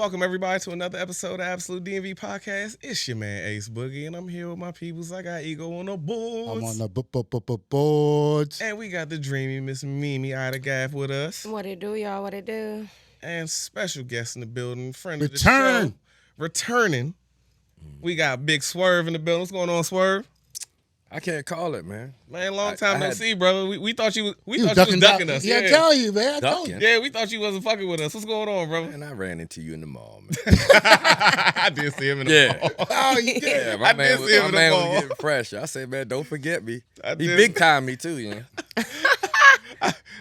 Welcome, everybody, to another episode of Absolute DMV Podcast. It's your man, Ace Boogie, and I'm here with my peoples. I got Ego on the boards. I'm on the boards. And we got the dreamy Miss Mimi Gaff with us. What it do, y'all? What it do? And special guest in the building, friend of the show. Returning. We got Big Swerve in the building. What's going on, Swerve? I can't call it, man. Man, long time no see, brother. We thought you was ducking ducking us. Yeah, I tell you, man. I Ducking? told you. Yeah, we thought you wasn't fucking with us. What's going on, bro? And I ran into you in the mall, man. I did see him in the mall. Oh, you did. Yeah, I did see him in the mall. was getting fresh. I said, man, don't forget me. He did. big time me too, you know.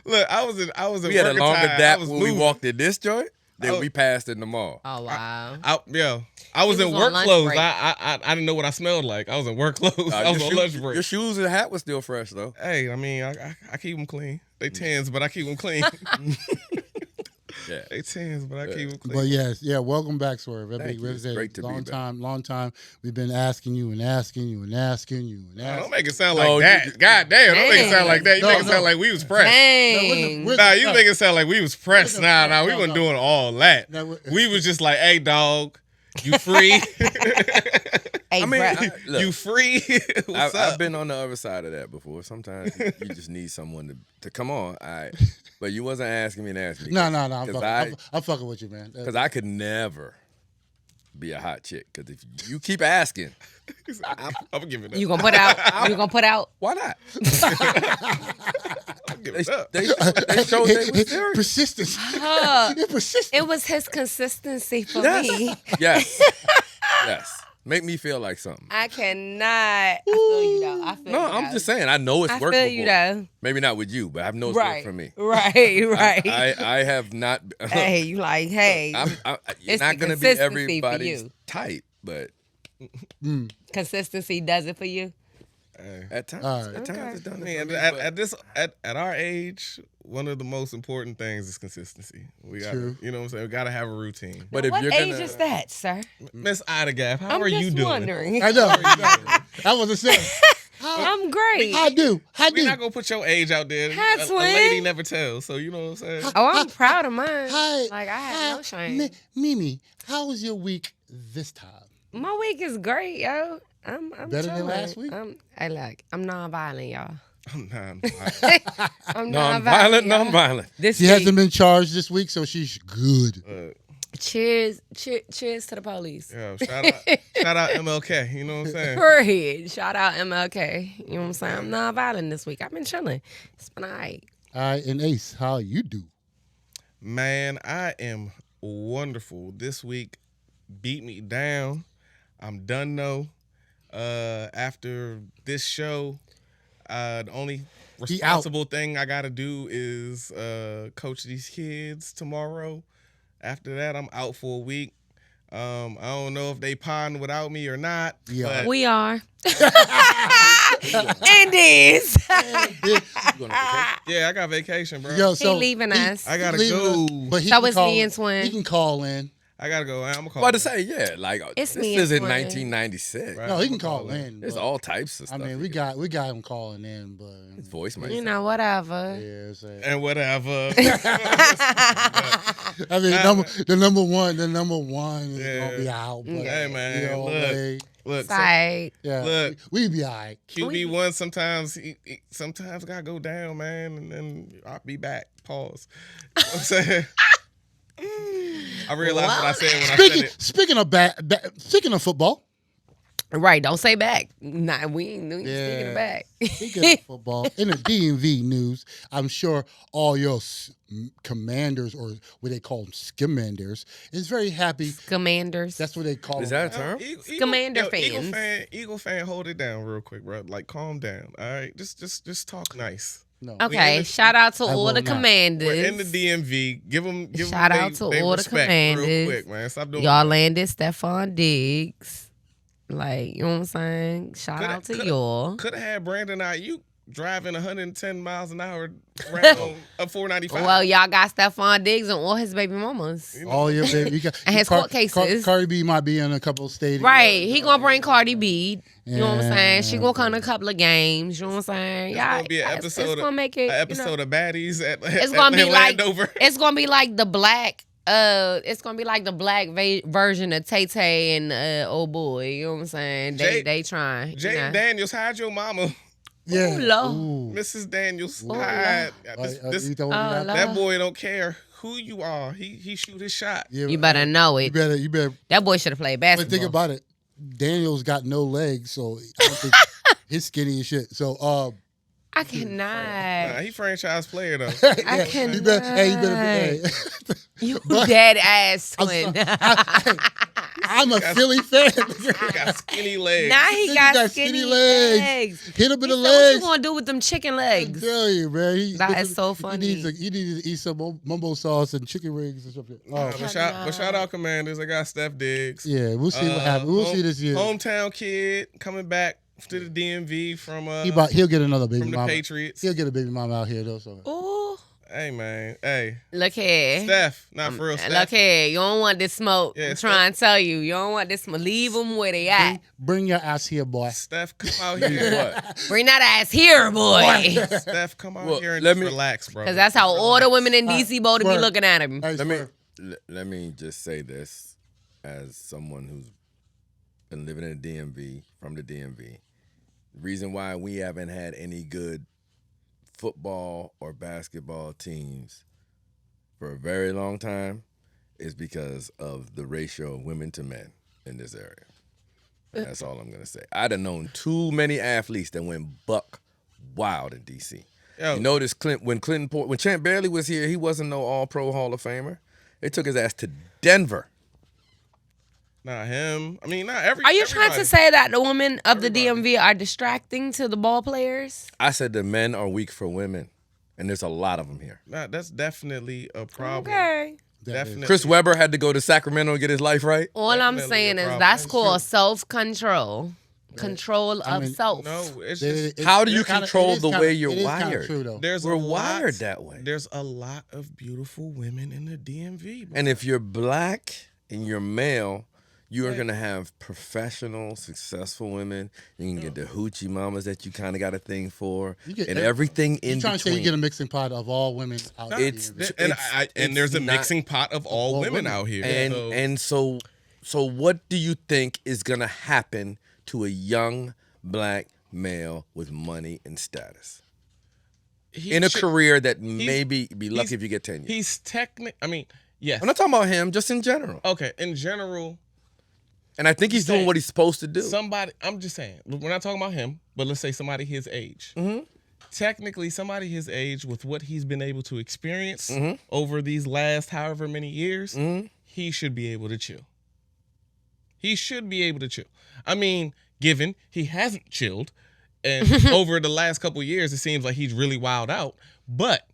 Look, I was in We had a longer dap when we moving. walked in this joint than we passed in the mall. Oh wow! I was in on work lunch clothes. break. I didn't know what I smelled like. I was in work clothes. I was on lunch break. Your shoes and hat was still fresh though. Hey, I mean, I keep them clean. They tens, but I keep them clean. Yeah. They tens, but I keep them clean. But yes, welcome back, Swerve. Thank you. It's great to be back. Long time. We've been asking you and asking you and asking you and Don't asking. make it sound like Oh, that. God damn, don't make it sound like that. You make it sound like we was pressed. Dang! Nah, you make it sound like we was pressed. Nah, we wasn't doing all that. No, We was just like, hey, dog, you free? Hey, I mean, bruh. look, You free? What's up? I've been on the other side of that before. Sometimes you just need someone to come on. All right. But you wasn't asking me to ask me. No. I'm fucking with you, man. Because I could never be a hot chick. Because if you keep asking, I'm gonna give it up. You gonna put out? You gonna put out? why not? I'm give it up. They showed they was serious. Persistence. Huh. You're persistent. It was his consistency for Yes. me. Yes. Yes. Make me feel like something. I cannot. I feel you though. I feel No, you I'm though. just saying. I know it's I worked feel before. you though. Maybe not with you, but I know it's Right. worked for me. Right. I have not. Hey, you like, hey, you're It's not the going to be consistency for everybody's you. type, but consistency does it for you. at times, All right. at times Okay. it's done. I it mean, for me, at our age, one of the most important things is consistency. We got, True. you know what I'm saying. We gotta have a routine. but Now, if what you're age gonna, is that, sir? Miss Gaff, how I'm are just you doing? wondering. I know. I wasn't saying. I'm great. I do. We're not gonna put your age out there. Hi, A twin. lady never tells, so you know what I'm saying. Oh, I'm proud of mine. Hi. Like I have no shame. Mimi, how was your week this time? My week is great, yo. I'm Better than chilling. last week? I'm non-violent, y'all. I'm not. I'm non-violent, y'all. non-violent. This She week, hasn't been charged this week, so she's good. cheers to the police. Yo, shout out MLK. You know what I'm saying. Period. Shout out MLK. You know what I'm saying? I'm non-violent this week. I've been chilling. It's been all right. All right, and Ace, how you do? Man, I am wonderful. This week beat me down. I'm done though. After this show, the only responsible thing I gotta do is coach these kids tomorrow. After that, I'm out for a week. I don't know if they potting without me or not. Yeah. but We are. Indies. You gonna vacation? yeah, I got vacation, bro. Yo, He leaving us. I gotta leaving go. us, but he So can it's call, me and Twin. He can call in. I gotta go. I'm gonna call. About to say, yeah, like It's this me and isn't Twin. 1996. Right. No, he can call in. There's but, all types of I stuff. mean, we got him calling in, but his voice might. You know, whatever. yeah, so, and whatever. I mean, the number one is Yeah. gonna be out. But, Hey, man, you know, look. like, Look, Side. yeah, Look. we be all right. QB1 sometimes he sometimes gotta go down, man, and then I'll be back. Pause. You know what I'm saying? I realized what I said when I said it. Speaking of football, Right. Don't say back. Nah, we ain't speaking of back. speaking of football, in the DMV news, I'm sure all your commanders, or what they call them, skimmanders, is very happy. Commanders. That's what they call Is them. that a term? Commander fans. Eagle fan, hold it down real quick, bro. Like, calm down. All right, just talk nice. No. Okay. Shout out to I all will the not. commanders. We're in the DMV. Give them Shout out to they all the respect commanders. real quick, man. Stop doing Y'all landed Stephon Diggs. Like, you know what I'm saying? Shout out to y'all. Could have had Brandon Ayuk driving 110 miles an hour around a 495. Well, y'all got Stephon Diggs and all his baby mamas. All your baby, you got, And his court cases. Cardi B might be in a couple of stadiums. Right. He gonna bring Cardi B. You know what I'm saying? She Yeah. gonna come to a couple of games. You know what I'm saying? It's Yeah, gonna be an episode. It's gonna make it. An episode of Baddies at It's gonna be like Landover. it's gonna be like the black It's gonna be like the black version of Tay Tay and old boy. You know what I'm saying? They trying. Jay Daniels, hide your mama. Yeah. Ooh, Lord. Ooh. Mrs. Daniels, Oh, hide. You don't want That boy don't care who you are. He shoot his shot. Yeah, You better know it. You better. That boy should have played But basketball. think about it. Daniel's got no legs, so I don't think he's skinny as shit. So, I cannot. He franchise player though. I cannot. you better. Hey. You But- dead ass twin. I'm a Philly fan. He got skinny legs. Now he Nigga got skinny legs. Hit him in the He said, what legs. you gonna do with them chicken legs? I tell you, man. That is so funny. He needs to eat some mumbo sauce and chicken rings or something. Oh, But shout out Commanders. I got Steph Diggs. yeah, we'll see what happens. We'll see this year. Hometown kid coming back to the DMV from He'll get another baby from the mama. Patriots. He'll get a baby mama out here though. So Ooh, Hey man, hey look here. Steph, not for real. Steph. Look here. You don't want this smoke. Yeah, I'm trying to tell you. You don't want this smoke. Leave them where they at. bring your ass here, boy. Steph, come out here. Bring that ass here, boy. Steph, come out Well, here and let just me- relax, bro. Because that's how all the women in DC bowl to be Swerve. looking at him. Hey, Swerve. Let me just say this as someone who's been living in the DMV, from the DMV. The reason why we haven't had any good football or basketball teams for a very long time is because of the ratio of women to men in this area. That's all I'm going to say. I'd have known too many athletes that went buck wild in D.C. Yo. You notice when Champ Bailey was here, he wasn't no All-Pro Hall of Famer. They took his ass to Denver. Not him. I mean, not every. Are you trying to everybody. say that the women of the Everybody. DMV are distracting to the ball players? I said the men are weak for women, and there's a lot of them here. Nah, that's definitely a problem. Okay. Definitely. Chris Webber had to go to Sacramento and get his life right. All I'm Definitely saying a is problem. that's called self-control. Control I of mean, self. No, it's It- just it- How do you it kinda- control it is the kinda- way you're it is kinda wired? True, though. there's We're a lot, wired that way. There's a lot of beautiful women in the DMV. Bro. And if you're black and you're male, you are going to have professional, successful women. You can get the hoochie mamas that you kind of got a thing for, You get- and everything in You're trying to say between. you get a mixing pot of all women out there. It's- and it's there's a not- mixing pot of all all women women. out here. And so what do you think is going to happen to a young black male with money and status he in a should- career that maybe be lucky he's- if you get 10 years? He's I mean, yes. I'm not talking about him, just in general. Okay, in general, And I think he's doing what he's supposed to do. somebody. I'm just saying. We're not talking about him, but let's say somebody his age. Mm-hmm. Technically, somebody his age with what he's been able to experience Mm-hmm. over these last however many years, he should be able to chill. He should be able to chill. I mean, given he hasn't chilled, and over the last couple of years, it seems like he's really wilded out. But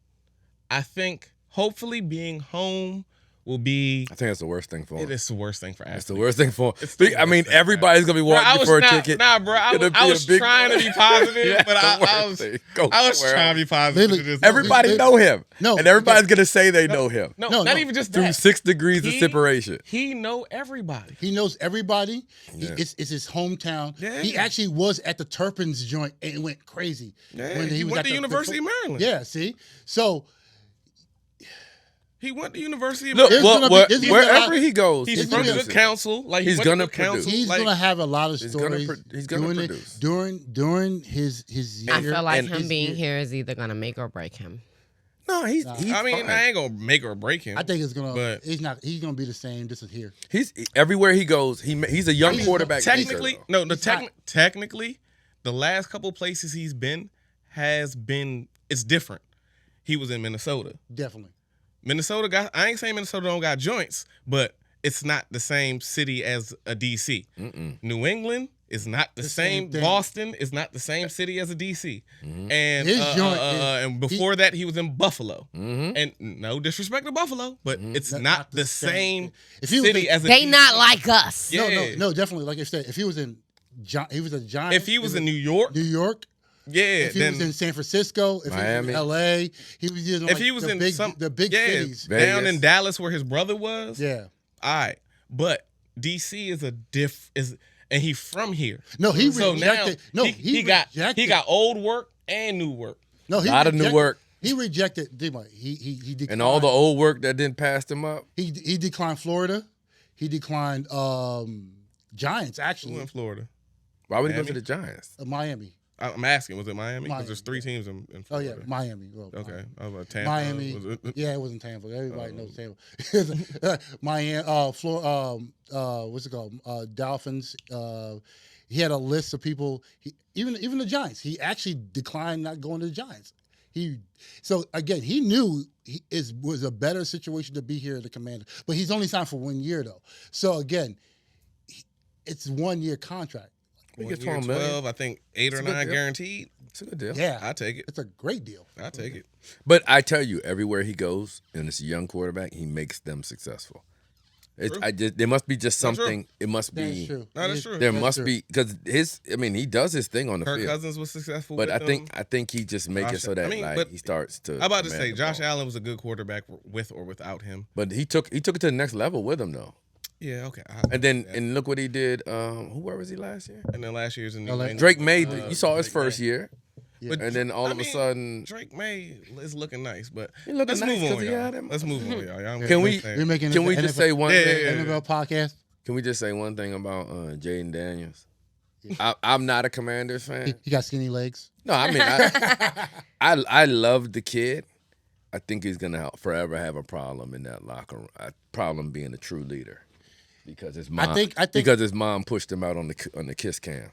I think hopefully being home will be. I think that's the worst thing for him. It is the worst thing for That's athletes. the worst thing for him. It's the I mean, worst thing, everybody's going to be Bro, wanting you for a ticket. Nah, bro. I It'll was, be I a was big- trying to be positive, Yeah, but the I worst was thing. Go I was somewhere trying to else. be positive. Really, to just- Everybody know him. No, And everybody's because- going to say they know him. No, No, not no. even just Through that. 6 degrees of He- separation. He know everybody. He knows everybody. Yeah. It's his hometown. Yeah. He actually was at the Turpin's joint and it went crazy. Yeah, when he was went at to the University of Maryland. Yeah, see? So He went to University of Look, Maryland. It's gonna be- it's gonna be wherever a lot- he goes, He's it's from gonna good be- counsel. Like He's he went to gonna good counsel. produce. he's like, gonna have a lot of He's gonna stories. he's gonna doing it- produce. during his year. I feel like and him his being year. here is either gonna make or break him. No, he's I mean, fine. I ain't gonna make or break him. I think it's gonna. But- He's not. He's gonna be the same. Just as here. He's everywhere he goes. He's a young He's- quarterback. technically, maker, though. no. He's not. Technically, the last couple places he's been has been. It's different. He was in Minnesota. Definitely. Minnesota got. I ain't saying Minnesota don't got joints, but it's not the same city as a DC. New England is not the same same. thing. Boston is not the same city as a DC. And His joint and before that, he was in Buffalo. And no disrespect to Buffalo, but it's not the same If he was city in- as a They DC. not like us. Yeah. No, definitely. Like I said, if he was in, he was a Giant. If he was in New York, New York. yeah, If he then was in San Francisco, if Miami. he was in LA, he was in if he was in the big cities. down Vegas. in Dallas where his brother was, Yeah. all right. But DC is and he from here. No, he So now rejected. No, he got old work and new work. No, he A lot of new rejected- work. He rejected. He declined. And all the old work that didn't pass him up. He declined Florida. He declined Giants. Who Actually, in Florida? Why would he go Miami? to the Giants? Miami. I'm asking, was it Miami? Because Miami. there's 3 teams in Oh Florida. yeah, Miami. Well, Okay. I was about Tampa. Miami. Was it? Yeah, it wasn't Tampa. Everybody knows Tampa. Miami. Florida. What's it called? Dolphins. He had a list of people. Even the Giants. He actually declined not going to the Giants. So again, he knew was a better situation to be here at the Commander, but he's only signed for 1 year though. So again, it's 1 year contract. We One get year, 12 million. 12, I think 8 It's or a good 9 deal. guaranteed. It's a good deal. Yeah, I take it. it's a great deal. I take it. But I tell you, everywhere he goes, and it's a young quarterback, he makes them successful. There must be just That's true. something. It must That's be. true. No, that's true. There That's must true. be because he does his thing on the Kirk field. Cousins was successful But with I think he just make it Josh- so that I mean, like but he starts to. I'm about to command say the Josh ball. Allen was a good quarterback with or without him. But he took it to the next level with him though. Yeah, okay. And then and look what he did. Where was he last year? And then last year's in New LA. England. Drake May. You saw his Drake first May. year, Yeah. and then all I of a mean, sudden, Drake May is looking nice, but He looking let's nice move on, 'cause he y'all. had him. Let's move on, y'all. Y'all Can we- We're making can we this just NFL say one Yeah, thing? yeah, yeah. NFL podcast. Can we just say one thing about Jaden Daniels? I'm not a Commanders fan. He got skinny legs. No, I mean I love the kid. I think he's gonna forever have a problem in that locker room. A problem being a true leader, because his mom. I think- because his mom pushed him out on the kiss cam.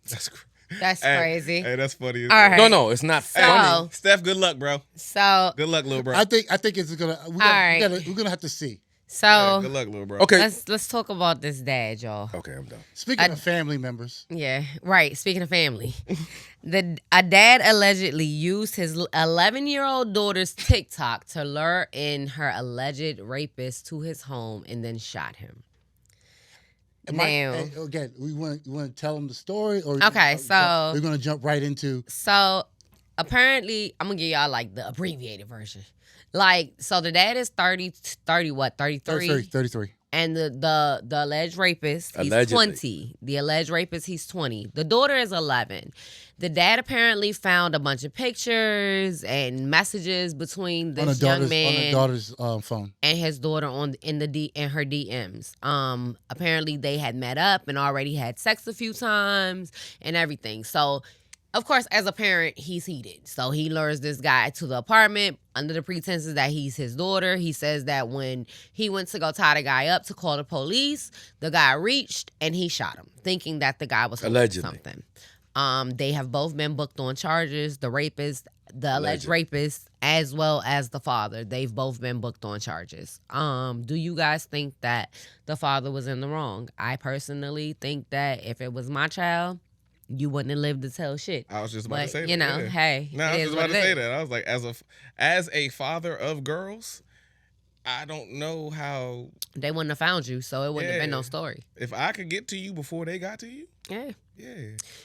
That's cr- That's Hey, crazy. Hey, that's funny. as All hell. right. No, it's not So- funny. Steph, good luck, bro. So Good luck, little bro. I think it's gonna. right. We're gonna have to see. so Good luck, little bro. Okay. let's talk about this dad, y'all. Okay, I'm done. Speaking of family members, Yeah, right. Speaking of family, a dad allegedly used his 11-year-old daughter's TikTok to lure in her alleged rapist to his home and then shot him. Now, again, we want to tell them the story, or Okay, so- we're gonna jump right into. so apparently, I'm gonna give y'all like the abbreviated version. Like, so the dad is 33, 33. and the alleged rapist, he's Allegedly. 20. The alleged rapist, he's 20. The daughter is 11. The dad apparently found a bunch of pictures and messages between On the this young daughter's man phone. and his daughter in her DMs. Apparently they had met up and already had sex a few times and everything. So, of course, as a parent, he's heated. So he lures this guy to the apartment under the pretenses that he's his daughter. He says that when he went to go tie the guy up to call the police, the guy reached and he shot him, thinking that the guy was holding Allegedly. something. They have both been booked on charges. The rapist, the alleged Alleged. rapist, as well as the father, they've both been booked on charges. Do you guys think that the father was in the wrong? I personally think that if it was my child, you wouldn't have lived to tell shit. I was just about But, to say that. you know, yeah. hey, No, I it was is just what about to it say is. that. I was like, as a father of girls, I don't know how. They wouldn't have found you, so it wouldn't have been no Yeah. story. If I could get to you before they got to you, Yeah. yeah.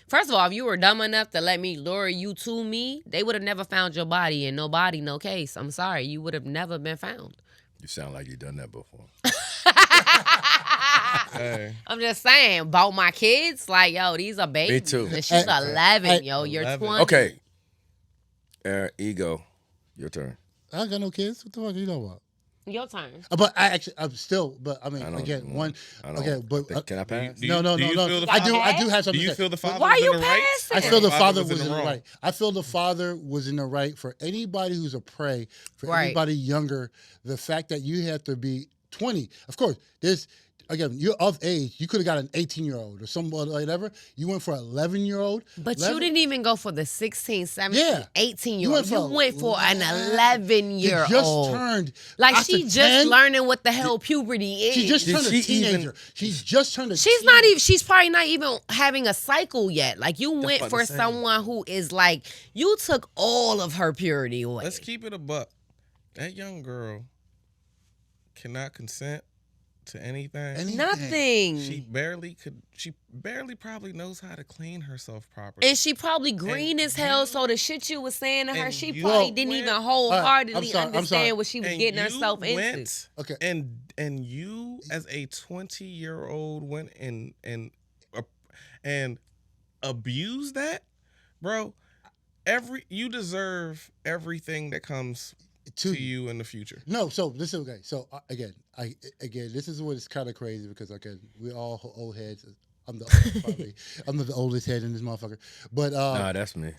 First of all, if you were dumb enough to let me lure you to me, they would have never found your body, and no body, no case. I'm sorry, you would have never been found. You sound like you've done that before. Hey. I'm just saying, about my kids, like, yo, these are babies. Me too. And she's Hey, 11, hey, yo. You're 11. 20. Okay. Ego, your turn. I ain't got no kids. What the fuck you know about? Your turn. But I'm still. But I mean, I don't- again, one. I don't. Okay, but Can I pass? Do you- no. do you feel the I father- do. I do have Do something. you to say. feel the father Why was you in the right? passing? I feel the father was was in in the the wrong. right. I feel the father was in the right for anybody who's a prey, for Right. anybody younger. The fact that you have to be 20, of course, there's, again, you're of age. You could have got an 18-year-old or somebody, whatever. You went for an 11-year-old. But you didn't even go for the 16, 17, Yeah. 18-year-old. You went for an You 11-year-old. just turned. Like, after she just 10, learning what the hell puberty is. She just Did turned a she teenager. even- She's just turned a She's teenager. not even. She's probably not even having a cycle yet. Like, you went about for to say. someone who is like, you took all of her purity away. Let's keep it a buck. That young girl cannot consent to anything. Anything. Nothing. She barely probably knows how to clean herself properly. And she probably green as hell, you- so the shit you was saying to her, and she you probably went- didn't even I'm wholeheartedly sorry, I'm sorry. understand what she was And getting you herself into. went Okay. And you as a 20-year-old went and abused that, bro. you deserve everything that comes to you in the future. No, so this is okay. So again, this is what is kind of crazy because again, we all old heads. I'm the oldest, probably. I'm the oldest head in this motherfucker. But nah, that's me.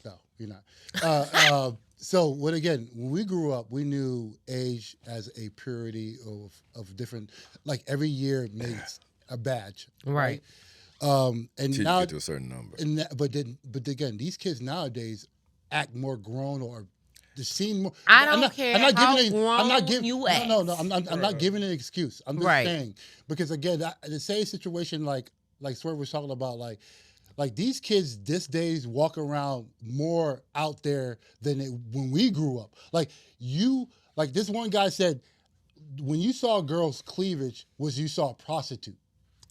No, you're not. So when we grew up, we knew age as a purity of different. Like every year makes a badge, Right. And Till now you get to a certain number. But again, these kids nowadays act more grown or they seem more. I don't care I'm not how giving. I'm not grown giving. you No. act. I'm not giving an excuse. I'm just Right. saying because again, the same situation like Swerve was talking about like these kids this days walk around more out there than when we grew up. Like this one guy said, when you saw a girl's cleavage was you saw a prostitute.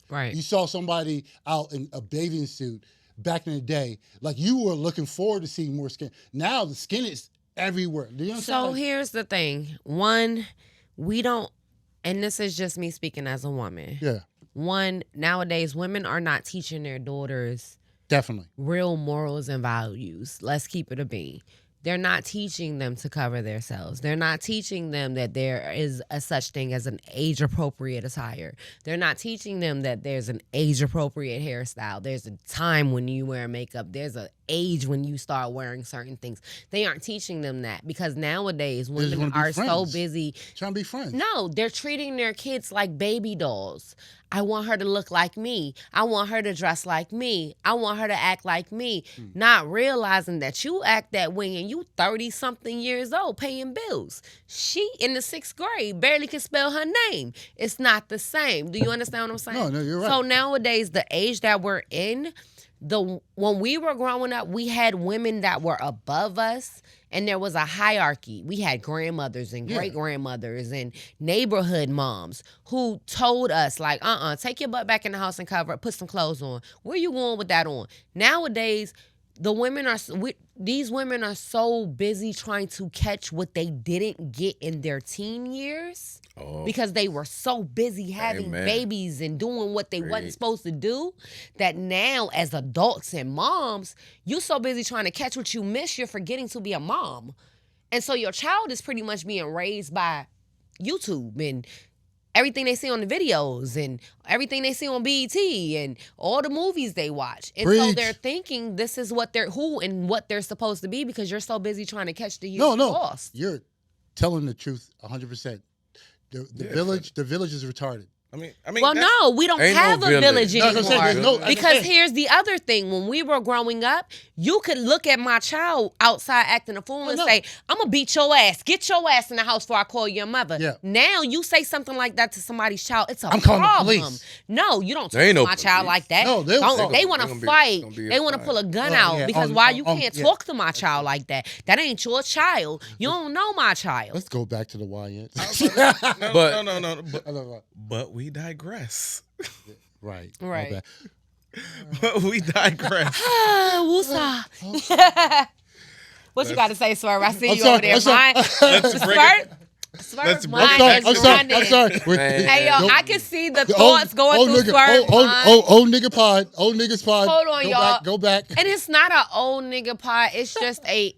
Right. You saw somebody out in a bathing suit back in the day. Like you were looking forward to seeing more skin. Now the skin is everywhere. Do you understand? So here's the thing. One, we don't, and this is just me speaking as a woman. Yeah, One, nowadays women are not teaching their daughters definitely. real morals and values. Let's keep it a bean. They're not teaching them to cover themselves. They're not teaching them that there is a such thing as an age-appropriate attire. They're not teaching them that there's an age-appropriate hairstyle. There's a time when you wear makeup. There's an age when you start wearing certain things. They aren't teaching them that because nowadays They just women wanna be are so friends. busy. Trying to be friends. No, they're treating their kids like baby dolls. I want her to look like me. I want her to dress like me. I want her to act like me. Not realizing that you act that way and you 30-something years old paying bills. She in the 6th grade barely can spell her name. It's not the same. Do you understand what I'm saying? No, you're right. So nowadays, the age that we're in, when we were growing up, we had women that were above us, and there was a hierarchy. We had grandmothers and great grandmothers and neighborhood moms who told us, like, take your butt back in the house and cover up, put some clothes on. Where you going with that on? Nowadays, these women are so busy trying to catch what they didn't get in their teen years. Because they were so busy having babies and doing what they wasn't supposed to do, that now as adults and moms, you so busy trying to catch what you miss, you're forgetting to be a mom. And so your child is pretty much being raised by YouTube and everything they see on the videos and everything they see on BET and all the movies they watch. And so they're thinking this is what they're supposed to be because you're so busy trying to catch the youth lost. You're telling the truth 100%. The village is retarded. I mean, well, no, we don't have a village anymore. No, because here's the other thing. When we were growing up, you could look at my child outside acting a fool and say, I'm going to beat your ass. Get your ass in the house before I call your mother. Yeah. Now you say something like that to somebody's child, it's a I'm problem. calling the police. No, you don't talk Ain't to no my child like that. No, they they're want to gonna be- fight. gonna be a They want to fight. pull a gun out yeah, because you can't talk to my child like that. That ain't your child. You don't know my child. Let's go back to the YN. But we digress. Right. Right. My But we digress. Woosa. What you got to say, Swerve? I see I'm you sorry, over there. I'm sorry. Let's bring it. Swerve's let's mind bring is it back. running. I'm sorry. Hey, yo, Nope. I can see the thoughts going through nigga, Swerve's mind. old nigga pod. Old niggas pod. Hold on, go y'all. Back, go back. And it's not an old nigga pot. It's just a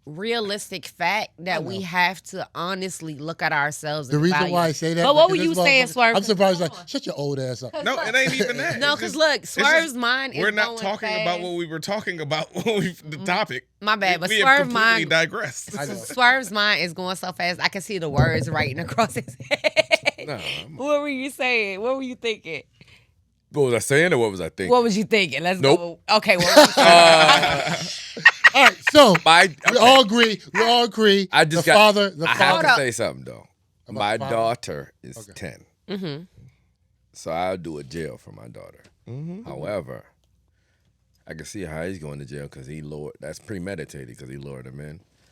realistic fact that we have to honestly look at ourselves. The and reason evaluate. why I say that. But what were because you this saying, motherfucker- Swerve? I'm surprised. Like, shut your old ass up. No, it ain't even that. No, It's because just- look, it's Swerve's just- mind is We're not going talking fast. about what we were talking about when the topic. My bad, but we have Swerve completely mind. digressed. I know. Swerve's mind is going so fast. I can see the words writing across his head. Nah, What were you saying? What were you thinking? what was I saying or what was I thinking? What was you thinking? Let's Nope. go. Okay, what was you saying? All right. So My, we all agree. I just the got. father. The I father. have Hold to up. say something though. About My the father? daughter is Okay. 10, Mm-hmm. so I'll do a jail for my daughter. However, I can see how he's going to jail because he lured. That's premeditated because he lured him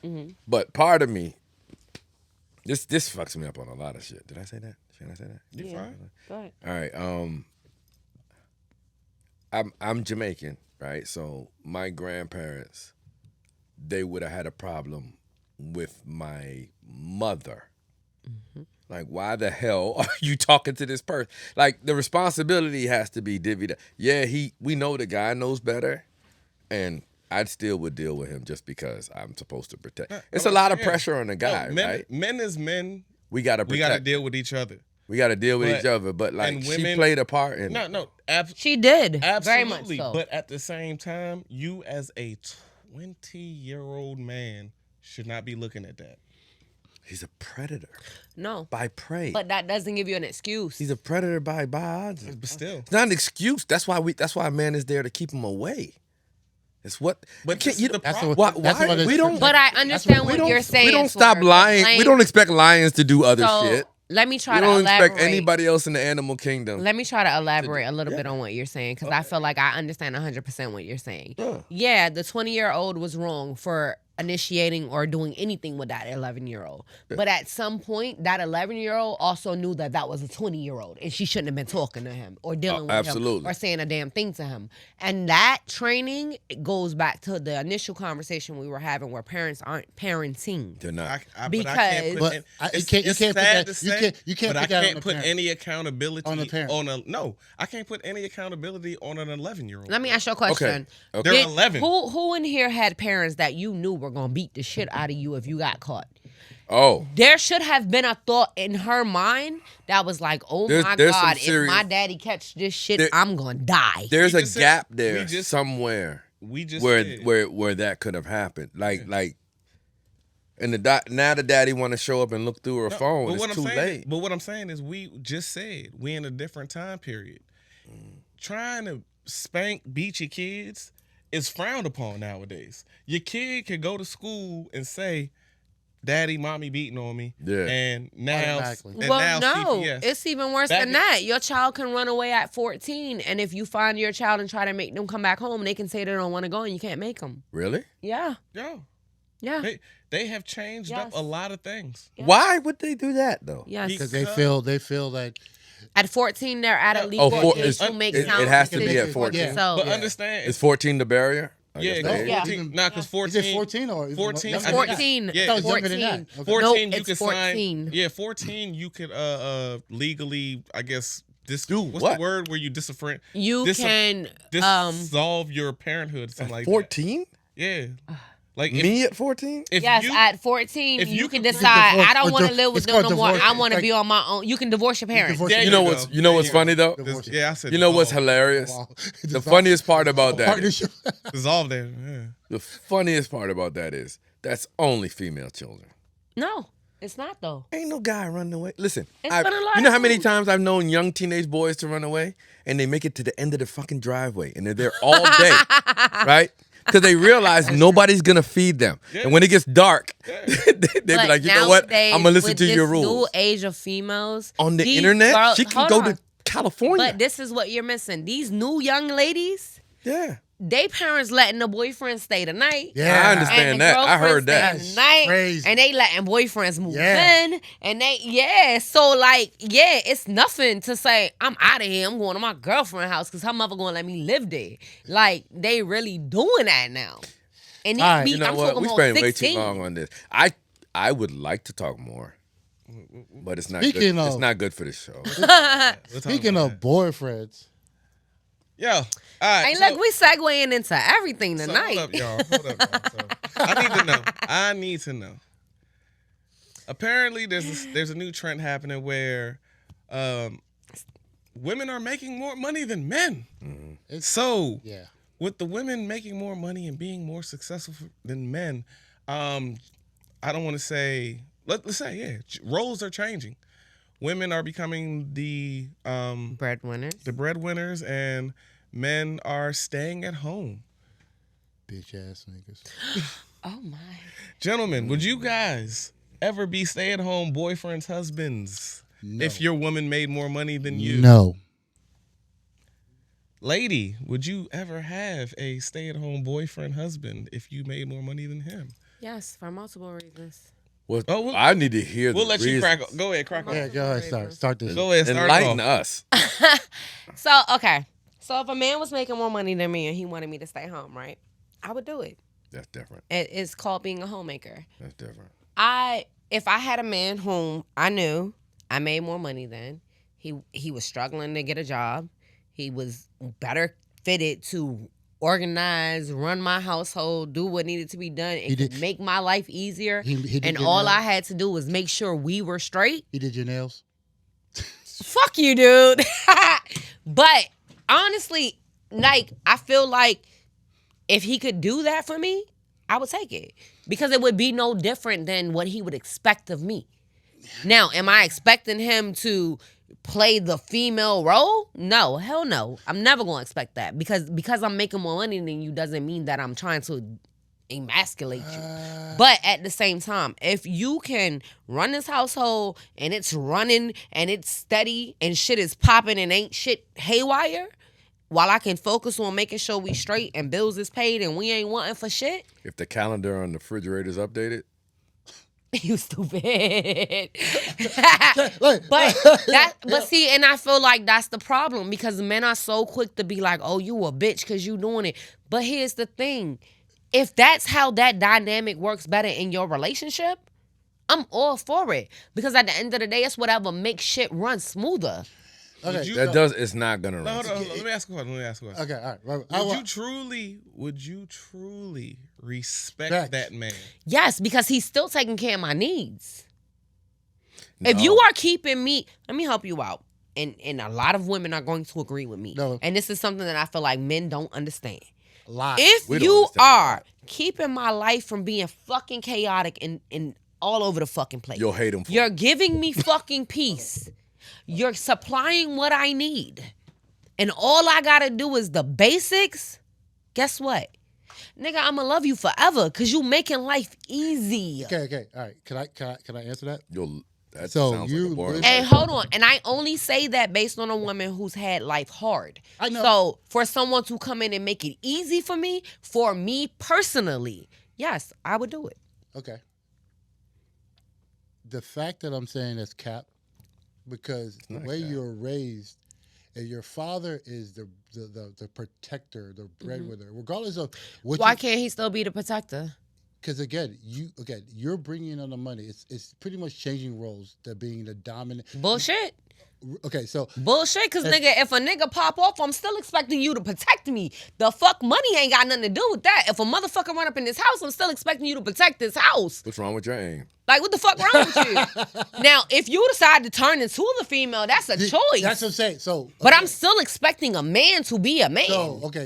in. But part of me, this fucks me up on a lot of shit. Did I say that? Should I say that? You fine? Go ahead. All right. I'm Jamaican, right? So my grandparents, they would have had a problem with my mother. Like, why the hell are you talking to this person? Like, the responsibility has to be divvied up. Yeah, we know the guy knows better, and I still would deal with him just because I'm supposed to protect. No, It's I'm a lot of saying, pressure on the guy, men, right? Men is men. We got to We got to protect. deal with each other. We got to deal with But- each other. But like, and she women- played a part in it. No, She did. absolutely. Very much so. But at the same time, you as a 20-year-old man should not be looking at that. He's a predator No. by prey. But that doesn't give you an excuse. He's a predator by biology. But still. It's not an excuse. That's why a man is there to keep him away. It's what. But you can't. this You is the don't. problem. Why? That's what it's We don't. But I understand what what you're saying. We don't stop Swerve. lying. Blame- We don't expect lions to do other So, shit. Let me try We to don't elaborate. expect anybody else in the animal kingdom. Let me try to elaborate a little bit on what you're saying because I feel like I understand 100% what you're saying. Yeah, the 20-year-old was wrong for initiating or doing anything with that 11-year-old. But at some point, that 11-year-old also knew that that was a 20-year-old and she shouldn't have been talking to him or dealing with absolutely. him or saying a damn thing to him. And that training goes back to the initial conversation we were having where parents aren't parenting. They're not. But I can't put But in- you it's- can't it's put sad that- to you say, can't- you can't but put I that on can't the put parent. any accountability On the parent. no. I can't put any accountability on an 11-year-old. Let me ask you a question. Okay. They're Did- 11. Who in here had parents that you knew were gonna beat the shit out of you if you got caught? Oh, There should have been a thought in her mind that was like, "Oh There's- my there's some God, serious- if my daddy catch this shit, There- I'm gonna die." there's We a just said- gap we there just- somewhere We just where did. where that could have happened. Like, and now the daddy want to show up and look through her phone. But It's what I'm too saying, late. But what I'm saying is, we just said we in a different time period. Trying to spank, beat your kids is frowned upon nowadays. Your kid can go to school and say, "Daddy, mommy beating on me," Yeah. and now, Automatically. and Well, now no, CPS. it's even worse Back than in- that. Your child can run away at 14, and if you find your child and try to make them come back home, they can say they don't want to go, and you can't make them. Really? Yeah, Yo, yeah, they have changed up Yes. a lot of things. Yeah. Why would they do that though? yes. Because they feel that At 14, they're at a Oh, legal four- age to make it sound has to be at decisions. 14. Yeah. So, But Yeah. understand, Is 14 the barrier? I yeah, guess because that is. Yeah. 14. Nah, because is 14. it 14 or even 14? younger it's than that? 14. Yeah, I thought it was younger than 14. that. Okay. 14, Nope, you it's could 14. sign. Yeah, 14, you could legally, I guess, Do what's what? the word where you disapprint? You Dis- can Dissolve your parenthood, something like that. 14? Yeah, like if, Me at 14? if yes, you, at 14, if you you can can decide, divorce- I don't or want to di- live with it's them called no more. divorce. I want to Like- be on my own. You can divorce your parents. divorce- there You know go. what's what's There funny though? Divorce. Yeah, I said You know what's dissolve. hilarious? Wow. The funniest part about that is, Partnership. Dissolve there. Yeah. the funniest part about that is that's only female children. No, it's not though. Ain't no guy running away. Listen, It's been a lot you know of how many dudes. times I've known young teenage boys to run away and they make it to the end of the fucking driveway and they're there all day, right? Because they realize nobody's gonna feed them, and when it gets dark, they be But like, you know what? nowadays, I'm gonna listen with to your this rules. New age of females On the these internet, girls- she can hold go on. to California. But this is what you're missing. These new young ladies, Yeah, they parents letting the boyfriend stay the night. Yeah. I understand And the that. I heard girlfriend that. staying the night, Crazy. and they letting boyfriends move Yeah. in, and so like, it's nothing to say, I'm out of here, I'm going to my girlfriend's house because her mother gonna let me live there. Like, they really doing that now. And these All right, be, you know I'm what? talking We about spent 16. way too long on this. I would like to talk more, but it's not. Speaking Good. It's of- not good for the show. We'll talk Speaking about of boyfriends, that. Yo, all right. Hey, so- look, we segueing into everything so tonight. hold up, y'all. Hold up, y'all. So, I need to know. Apparently, there's a new trend happening where women are making more money than men. It's- So, yeah. with the women making more money and being more successful than men, I don't want to say, let's say, roles are changing. Women are becoming the Breadwinners. breadwinners, and men are staying at home. Bitch ass niggas. Oh my. Gentlemen, would you guys ever be stay-at-home boyfriends, husbands, No. if your woman made more money than you? No. Lady, would you ever have a stay-at-home boyfriend, husband, if you made more money than him? Yes, for multiple reasons. Well, Oh, we'll- I need to hear. We'll the let you reasons. crack. Go ahead, crack. Yeah, on. go ahead. Start this. Go ahead, start Enlighten off. us. So, okay. So if a man was making more money than me and he wanted me to stay home, right? I would do it. That's different. It's called being a homemaker. That's different. If I had a man whom I knew I made more money than, he was struggling to get a job. He was better fitted to organize, run my household, do what needed to be done, and did. make my life easier. He did And your all nails? I had to do was make sure we were straight. He did your nails. Fuck you, dude. But honestly, like, I feel like if he could do that for me, I would take it. Because it would be no different than what he would expect of me. Now, am I expecting him to play the female role? No, hell no. I'm never going to expect that. Because I'm making more money than you doesn't mean that I'm trying to emasculate you. But at the same time, if you can run this household and it's running and it's steady and shit is popping and ain't shit haywire, while I can focus on making sure we straight and bills is paid and we ain't wanting for shit. If the calendar on the refrigerator is updated, You stupid. But see, and I feel like that's the problem because men are so quick to be like, oh, you a bitch because you doing it. But here's the thing. If that's how that dynamic works better in your relationship, I'm all for it. Because at the end of the day, it's whatever makes shit run smoother. Okay. it's not gonna run. No, hold on. Let me ask a question. Okay, all right. Would you truly respect that man? Yes, because he's still taking care of my needs. No. If you are keeping me, let me help you out. And a lot of women are going to agree with me. No. And this is something that I feel like men don't understand. Lie. If We don't you understand are keeping my life from being fucking chaotic and all over the fucking place, You'll hate him for you're it. giving me fucking peace. You're supplying what I need. And all I gotta do is the basics. Guess what? Nigga, I'ma love you forever because you making life easy. Okay. All right. Can I answer that? That So sounds you like a boring live- And hold on. And I only say that based on a woman who's had life hard. I know. So for someone to come in and make it easy for me personally, yes, I would do it. Okay. The fact that I'm saying that's cap, because the way you're raised, and your father is the protector, the breadwinner, regardless of what. Why can't he still be the protector? Because again, you're bringing in the money. It's pretty much changing roles. To being the dominant. Bullshit. Okay, so Bullshit, because nigga, if a nigga pop off, I'm still expecting you to protect me. The fuck money ain't got nothing to do with that. If a motherfucker run up in this house, I'm still expecting you to protect this house. What's wrong with your aim? Like, what the fuck wrong with you? Now, if you decide to turn into the female, that's a choice. that's what I'm saying. So, But I'm still expecting a man to be a man.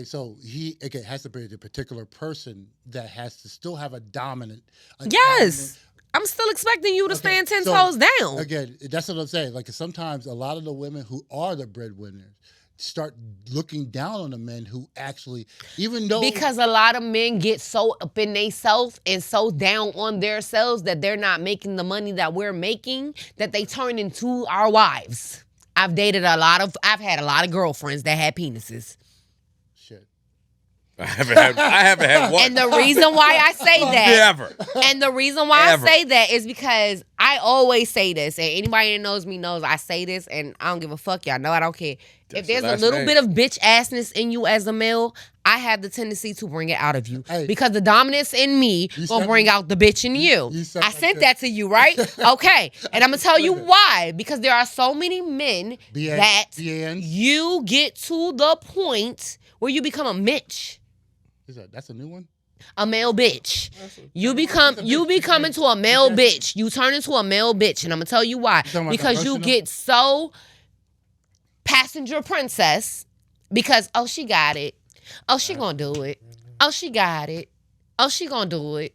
So he has to be the particular person that has to still have a dominant. Yes. I'm still expecting you to stand 10 toes down. Again, that's what I'm saying. Like sometimes a lot of the women who are the breadwinners start looking down on the men who actually, even though Because a lot of men get so up in themselves and so down on themselves that they're not making the money that we're making, that they turn into our wives. I've had a lot of girlfriends that had penises. shit. I haven't had one. And the reason why I say that, Never. and the reason why Ever. I say that is because I always say this, and anybody that knows me knows I say this, and I don't give a fuck. Y'all know I don't care. That's If there's your a last little name. bit of bitch assness in you as a male, I have the tendency to bring it out of you. Hey. Because the dominance in me You gonna said- bring out the bitch in you. you said I like sent that. that to you, right? Okay. And I'm gonna tell you why. Because there are so many men BN. that BN. you get to the point where you become a Mitch. That's a new one? A male bitch. You become into a male bitch. You turn into a male bitch, and I'm gonna tell you why. talking about Because you emotional? get so passenger princess. Because she got it. Oh, she gonna do it. Oh, she got it. Oh, she gonna do it.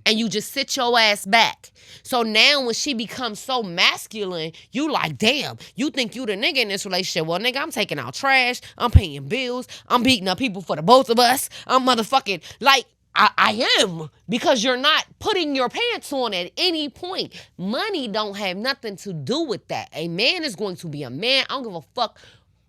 And you just sit your ass back. So now when she becomes so masculine, you like, damn, you think you the nigga in this relationship. Well, nigga, I'm taking out trash. I'm paying bills. I'm beating up people for the both of us. I'm motherfucking, like, I am. Because you're not putting your pants on at any point. Money don't have nothing to do with that. A man is going to be a man. I don't give a fuck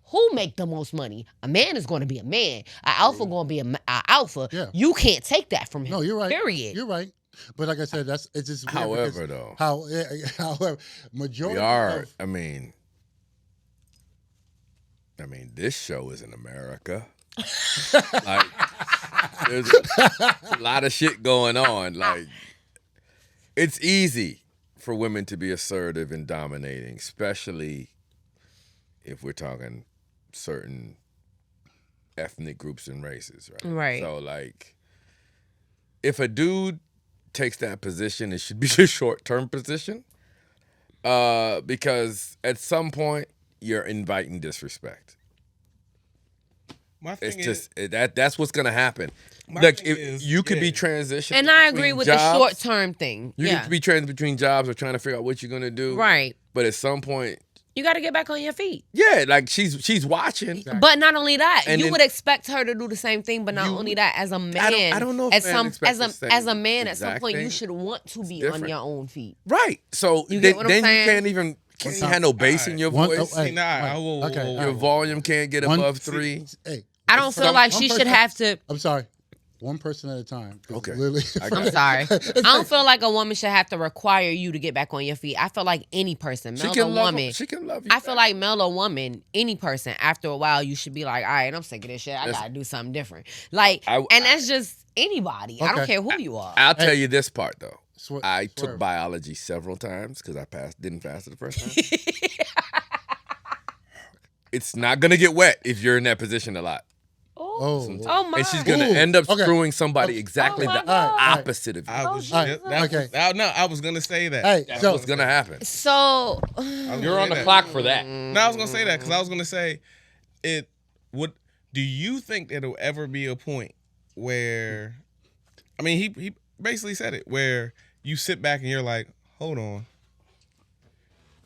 who make the most money. A man is going to be a man. An alpha going to be a alpha. Yeah. You can't take that from him. No, you're right. Period. You're right. But like I said, it's just weird However, because though. however, majority We are. of I mean, this show is in America. Like, there's a lot of shit going on. Like, it's easy for women to be assertive and dominating, especially if we're talking certain ethnic groups and races, right? Right. So, like, if a dude takes that position, it should be a short-term position, because at some point you're inviting disrespect. My thing It's just that's what's gonna happen. Like, if you could be transitioning, And I agree with the short term thing. You could be transitioning between jobs or trying to figure out what you're gonna do. Right. But at some point, you got to get back on your feet. yeah, like she's watching. Exactly. But not only that, And you then- would expect her to do the same thing. But not only that, as a man, I don't know if men expect the same as a man, at some exact point, you thing. should want to be different. on your own feet. Right. So You then, get what I'm then you saying? can't even have no bass in your One- voice. oh, hey, See, nah, okay, Your volume can't get above 3. Hey, I don't feel like she should have to. I'm sorry. One person at a time. 'Cause Okay. Literally, I'm sorry. I don't feel like a woman should have to require you to get back on your feet. I feel like any person, male or woman. She can love you. I feel like male or woman, any person, after a while, you should be like, all right, I'm sick of this shit. I gotta do something different. Like, and that's just anybody. I don't Okay. care who you are. I'll tell you this part though. I took Swerve. biology several times because I didn't pass it the first time. It's not gonna get wet if you're in that position a lot. Oh, Oh my! And she's gonna Ooh, end up okay. screwing somebody exactly Oh my the God. opposite of you. I was All right, just, that okay. was, no, I was gonna say that. Hey, That's so what's gonna happen. So I was gonna You're on say the that. clock for that. No, I was gonna say that because I was gonna say it would. Do you think it'll ever be a point where, I mean, he basically said it, where you sit back and you're like, hold on.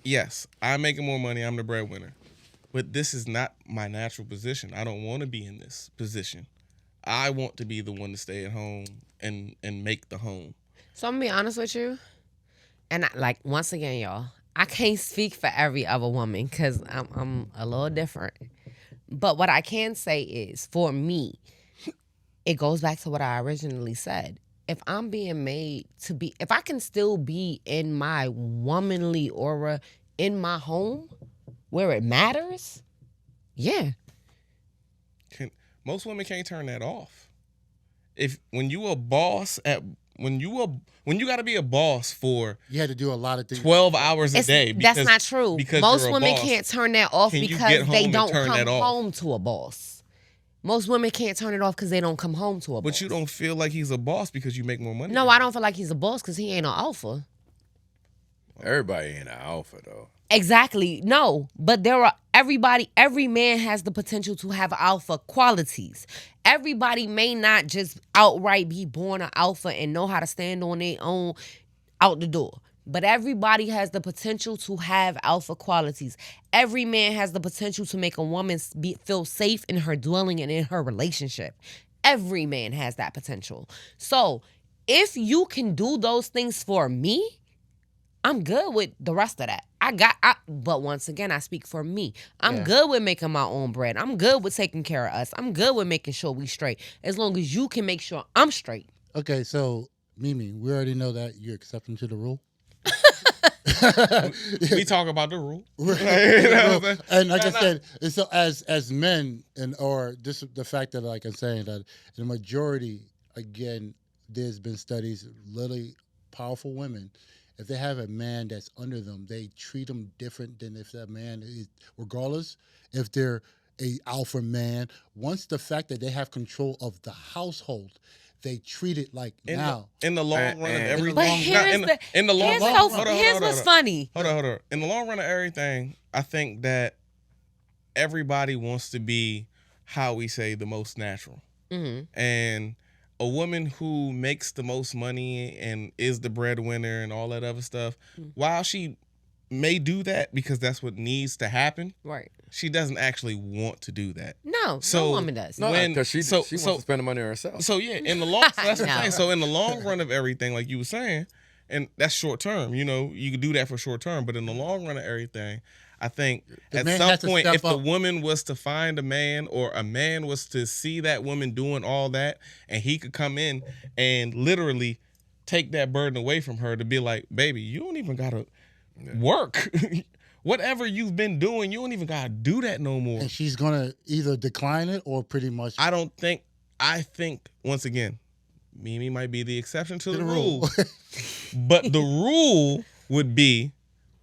Yes, I'm making more money. I'm the breadwinner, but this is not my natural position. I don't want to be in this position. I want to be the one to stay at home and make the home. So I'm gonna be honest with you, and once again, y'all, I can't speak for every other woman because I'm a little different. But what I can say is, for me, it goes back to what I originally said. If I'm being made to be, if I can still be in my womanly aura in my home where it matters, yeah. Most women can't turn that off. When you a boss when you got to be a boss for you had to do a lot of things. 12 hours a day. That's not true. Because Most you're a women boss. can't turn that off Can you because get home they and don't turn come that off? home to a boss. Most women can't turn it off because they don't come home to a boss. But you don't feel like he's a boss because you make more money. No, I don't feel like he's a boss because he ain't an alpha. Everybody ain't an alpha though. Exactly. No, but every man has the potential to have alpha qualities. Everybody may not just outright be born an alpha and know how to stand on their own out the door. But everybody has the potential to have alpha qualities. Every man has the potential to make a woman feel safe in her dwelling and in her relationship. Every man has that potential. So if you can do those things for me, I'm good with the rest of that. But once again, I speak for me. I'm good with making my own bread. I'm good with taking care of us. I'm good with making sure we straight. As long as you can make sure I'm straight. Okay, so Mimi, we already know that you're accepting to the rule. We talk about the rule. And like I said, and so as men, or just the fact that, like I'm saying, that the majority, again, there's been studies, literally powerful women, if they have a man that's under them, they treat them different than if that man is, regardless if they're a alpha man. Once the fact that they have control of the household, they treat it like in now. The long run of everything. But here's what's funny. Hold on. In the long run of everything, I think that everybody wants to be, how we say, the most natural. Mm-hmm. And a woman who makes the most money and is the breadwinner and all that other stuff, while she may do that because that's what needs to happen, Right. she doesn't actually want to do that. No woman does. No, because she wants to spend the money on herself. So yeah, in the long, so that's the No. thing. So in the long run of everything, like you were saying, and that's short term. You know, you can do that for short term, but in the long run of everything, I think The at man some has to point, step if the up. woman was to find a man, or a man was to see that woman doing all that, and he could come in and literally take that burden away from her, to be like, baby, you don't even gotta work. Whatever you've been doing, you don't even gotta do that no more. And she's gonna either decline it or pretty much. I think once again, Mimi might be the exception to the rule. rule. But the rule would be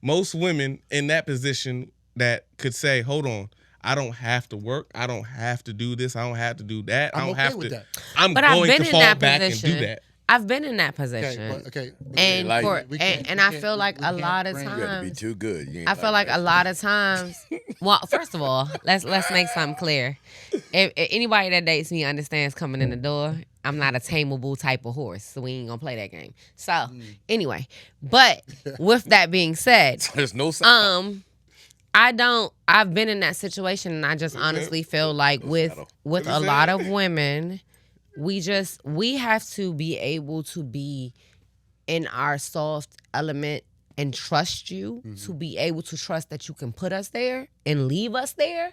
most women in that position that could say, hold on, I don't have to work. I don't have to do this. I don't have to do that. I I'm don't okay have with to. that. I'm But I've going been to in fall that back position. and do that. I've been in that position. Okay. And like for it. and I feel like a lot of You got to be times too good. You ain't I feel like a lot of times. Well, first of all, let's make something clear. If anybody that dates me understands coming in the door, I'm not a tameable type of horse, so we ain't gonna play that game. So anyway, but with that being said, There's no sign. I've been in that situation, and I just honestly feel like with a lot of women, we have to be able to be in our soft element and trust you, to be able to trust that you can put us there and leave us there,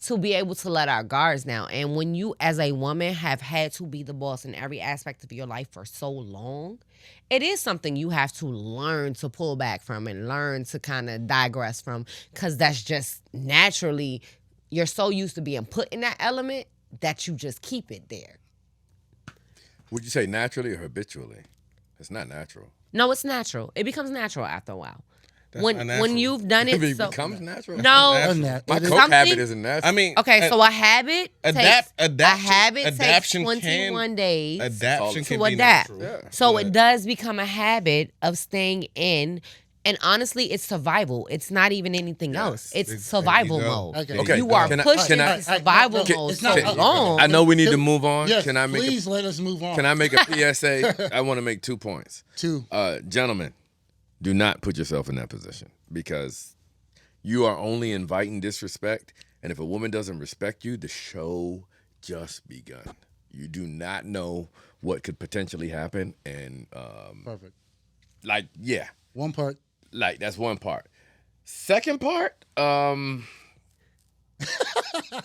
to be able to let our guards down. And when you as a woman have had to be the boss in every aspect of your life for so long, it is something you have to learn to pull back from and learn to kind of digress from, because that's just naturally, you're so used to being put in that element that you just keep it there. Would you say naturally or habitually? It's not natural. No, it's natural. It becomes natural after a while. That's not When natural. you've done it, It so becomes natural. no. Natural. My It is- coke habit Something- isn't natural. I mean, Okay, so a habit takes adaption 21 days Adaption can to be adapt. natural. Yeah. So But- it does become a habit of staying in. And honestly, it's survival. It's not even anything else. It's there you survival go. mode. Okay. You are Can I- pushed can I- into survival Can- mode it's so not- long. I know we need to move on. Yes, Can I make please let us move on. Can I make a PSA? I want to make 2 points. 2. Gentlemen, do not put yourself in that position, because you are only inviting disrespect. And if a woman doesn't respect you, the show just begun. You do not know what could potentially happen. And Perfect. yeah, One part. that's one part. Second part, I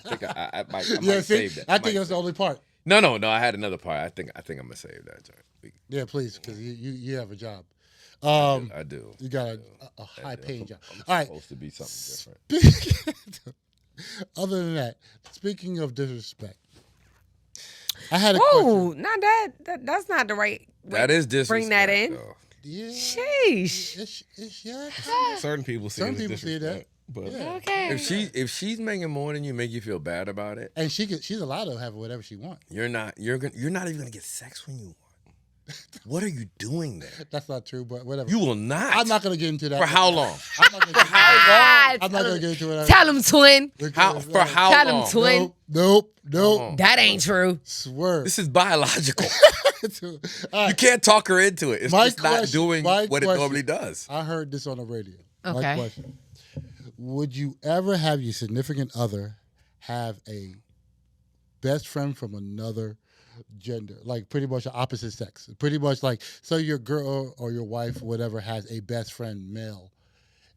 think I might save that. I think that's the only part. No. I had another part. I think I'm gonna save that. Joint. Yeah, please, because you have a job. I do. You got a high paying job. All right. Supposed to be something different. Other than that, speaking of disrespect, I had a Whoa, question. not that. That's not the right way That is to disrespect. bring that in. Though. Yeah. Sheesh. Yeah. Certain people see Some it as people see that. disrespect, but Okay. If she's making more than you, make you feel bad about it. And she's allowed to have whatever she wants. You're not even gonna get sex when you want. What are you doing there? That's not true, but whatever. You will not. I'm not going to get into that. For how long? I'm not going to Ah, I'm not going to get into it. Tell him, twin. For how Tell him, long? twin. Nope. That ain't true. Swear. This is biological. All right. You can't talk her into it. It's My just not question- doing my what it question. normally does. I heard this on the radio. My Okay. question. Would you ever have your significant other have a best friend from another gender, like pretty much the opposite sex? Pretty much like, so your girl or your wife or whatever has a best friend male.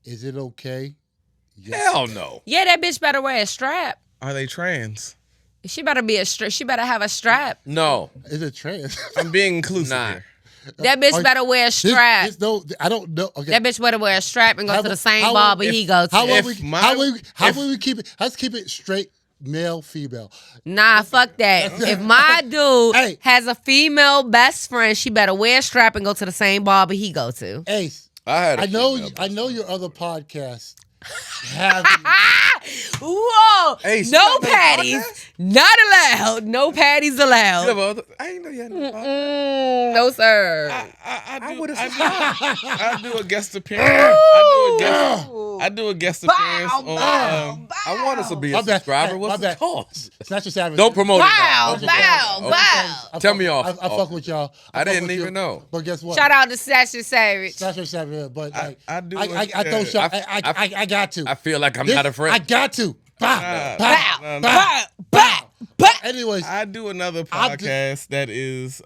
Is it okay? Yes. Hell no. Yeah, that bitch better wear a strap. are they trans? She better be She better have a strap. No. Is it trans? I'm being inclusive Nah. here. That bitch better wear a strap. No, I don't know. Okay. That bitch better wear a strap and go to the same how- barber if- he go to. How will If we? my- How will we keep it? Let's keep it straight. Male, female. Nah, fuck that. If my dude Hey. has a female best friend, she better wear a strap and go to the same barber he go to. Ace, I know female your other podcasts have. Whoa! Hey, she no got another patties. podcast? Not allowed. No patties allowed. You have other- I didn't know you had no podcast. No, sir. I do a guest appearance. I do a guest appearance on. I want us to be My a bad. subscriber. Hey, What's my the bad. cause? Snatch your savage. Don't promote it. Bow, now. bow, bow. Tell me off. I fuck with y'all. I didn't fuck with even you. know. But guess what? Shout out to Sasha Savage. Snatch your savage. But like, I do I throw shot. I got to. I feel like I'm This- not a friend. I got to. Bow, Bow, no, bow, bow, bow. Anyways, I do another I do- podcast that is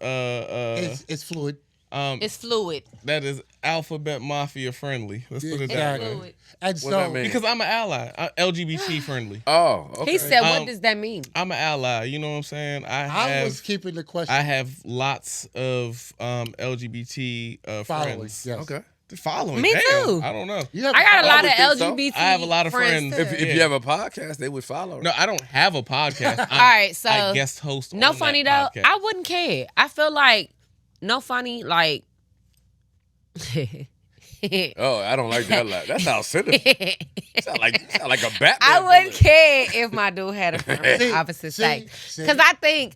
it's fluid. It's fluid. that is Alphabet Mafia friendly. Let's put it that Exactly. way. And that so mean? Because I'm an ally, LGBT friendly. Oh, okay. He said, what Um, does that mean? I'm an ally. You know what I'm saying? I was keeping the question I have lots of LGBT following. friends. Yes. Okay. Following. Me Damn, I don't know. You have I got a lot would of think so. LGBT I have a lot of friends. too. If you have a podcast, they would follow. No, I don't have a podcast. All right, so I guest host. no on funny though. that podcast. I wouldn't care. I feel like no funny like Oh, I don't like that laugh. That sounds sinister. Sound like a Batman. I wouldn't villain. care if my dude had a friend of the opposite sex, because I think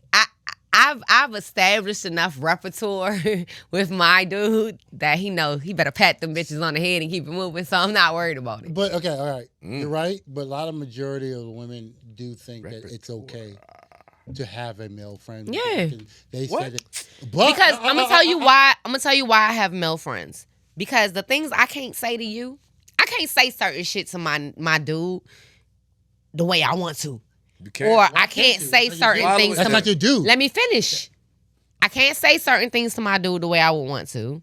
I've established enough repertoire with my dude that he know he better pat them bitches on the head and keep it moving. So I'm not worried about it. But okay, all right, you're right. But a lot of majority of the women do think that it's okay to have a male friend. Yeah. They said it. Because I'm gonna tell you why. I'm gonna tell you why I have male friends. Because the things I can't say to you, I can't say certain shit to my dude the way I want to. You can't. Or I can't say certain things That's to not your dude. Let me finish. I can't say certain things to my dude the way I would want to.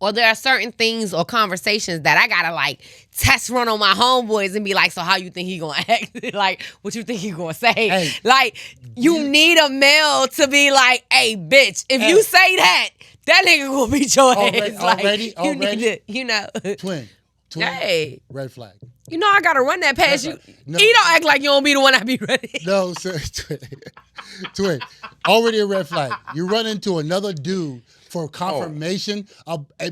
Or there are certain things or conversations that I gotta like test run on my homeboys and be like, so how you think he gonna act? Like, what you think he gonna say? Hey. Like, you need a male to be like, hey, bitch, if you say that nigga gonna beat your ass. Like, you need to, you know. Twin. Hey. Red flag. You know I gotta run that past you. No. You don't act like you don't be the one I be ready. No, sir. Twin. Already a red flag. You run into another dude for confirmation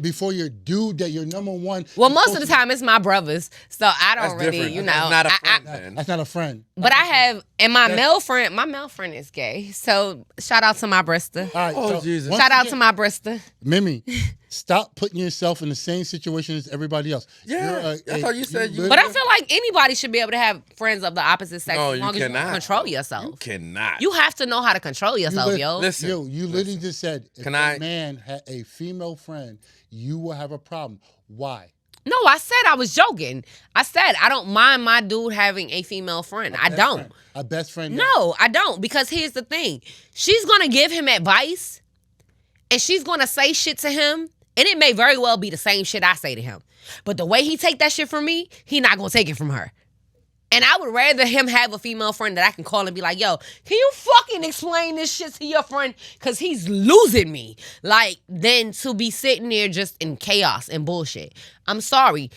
before your dude that you're number one. Well, most of the time it's my brothers, so I don't That's really, different. you know. That's not a friend, man. That's not a friend. But I have, and my male friend is gay. So shout out to my Brista. All right. Oh, so Jesus. once Shout out again, to my Brista. Mimi, stop putting yourself in the same situation as everybody else. Yeah, I thought you said you- But I feel like anybody should be able to have friends of the opposite sex No, as you long as you cannot. control yourself. You cannot. You have to know how to control yourself, yo. Listen. You literally just said if Can a I- man had a female friend, you will have a problem. Why? No, I said I was joking. I said I don't mind my dude having a female friend. I don't. A best friend. No, I don't. Because here's the thing. She's going to give him advice and she's going to say shit to him. And it may very well be the same shit I say to him. But the way he take that shit from me, he not going to take it from her. And I would rather him have a female friend that I can call and be like, yo, can you fucking explain this shit to your friend? Because he's losing me. Like, than to be sitting there just in chaos and bullshit. I'm sorry.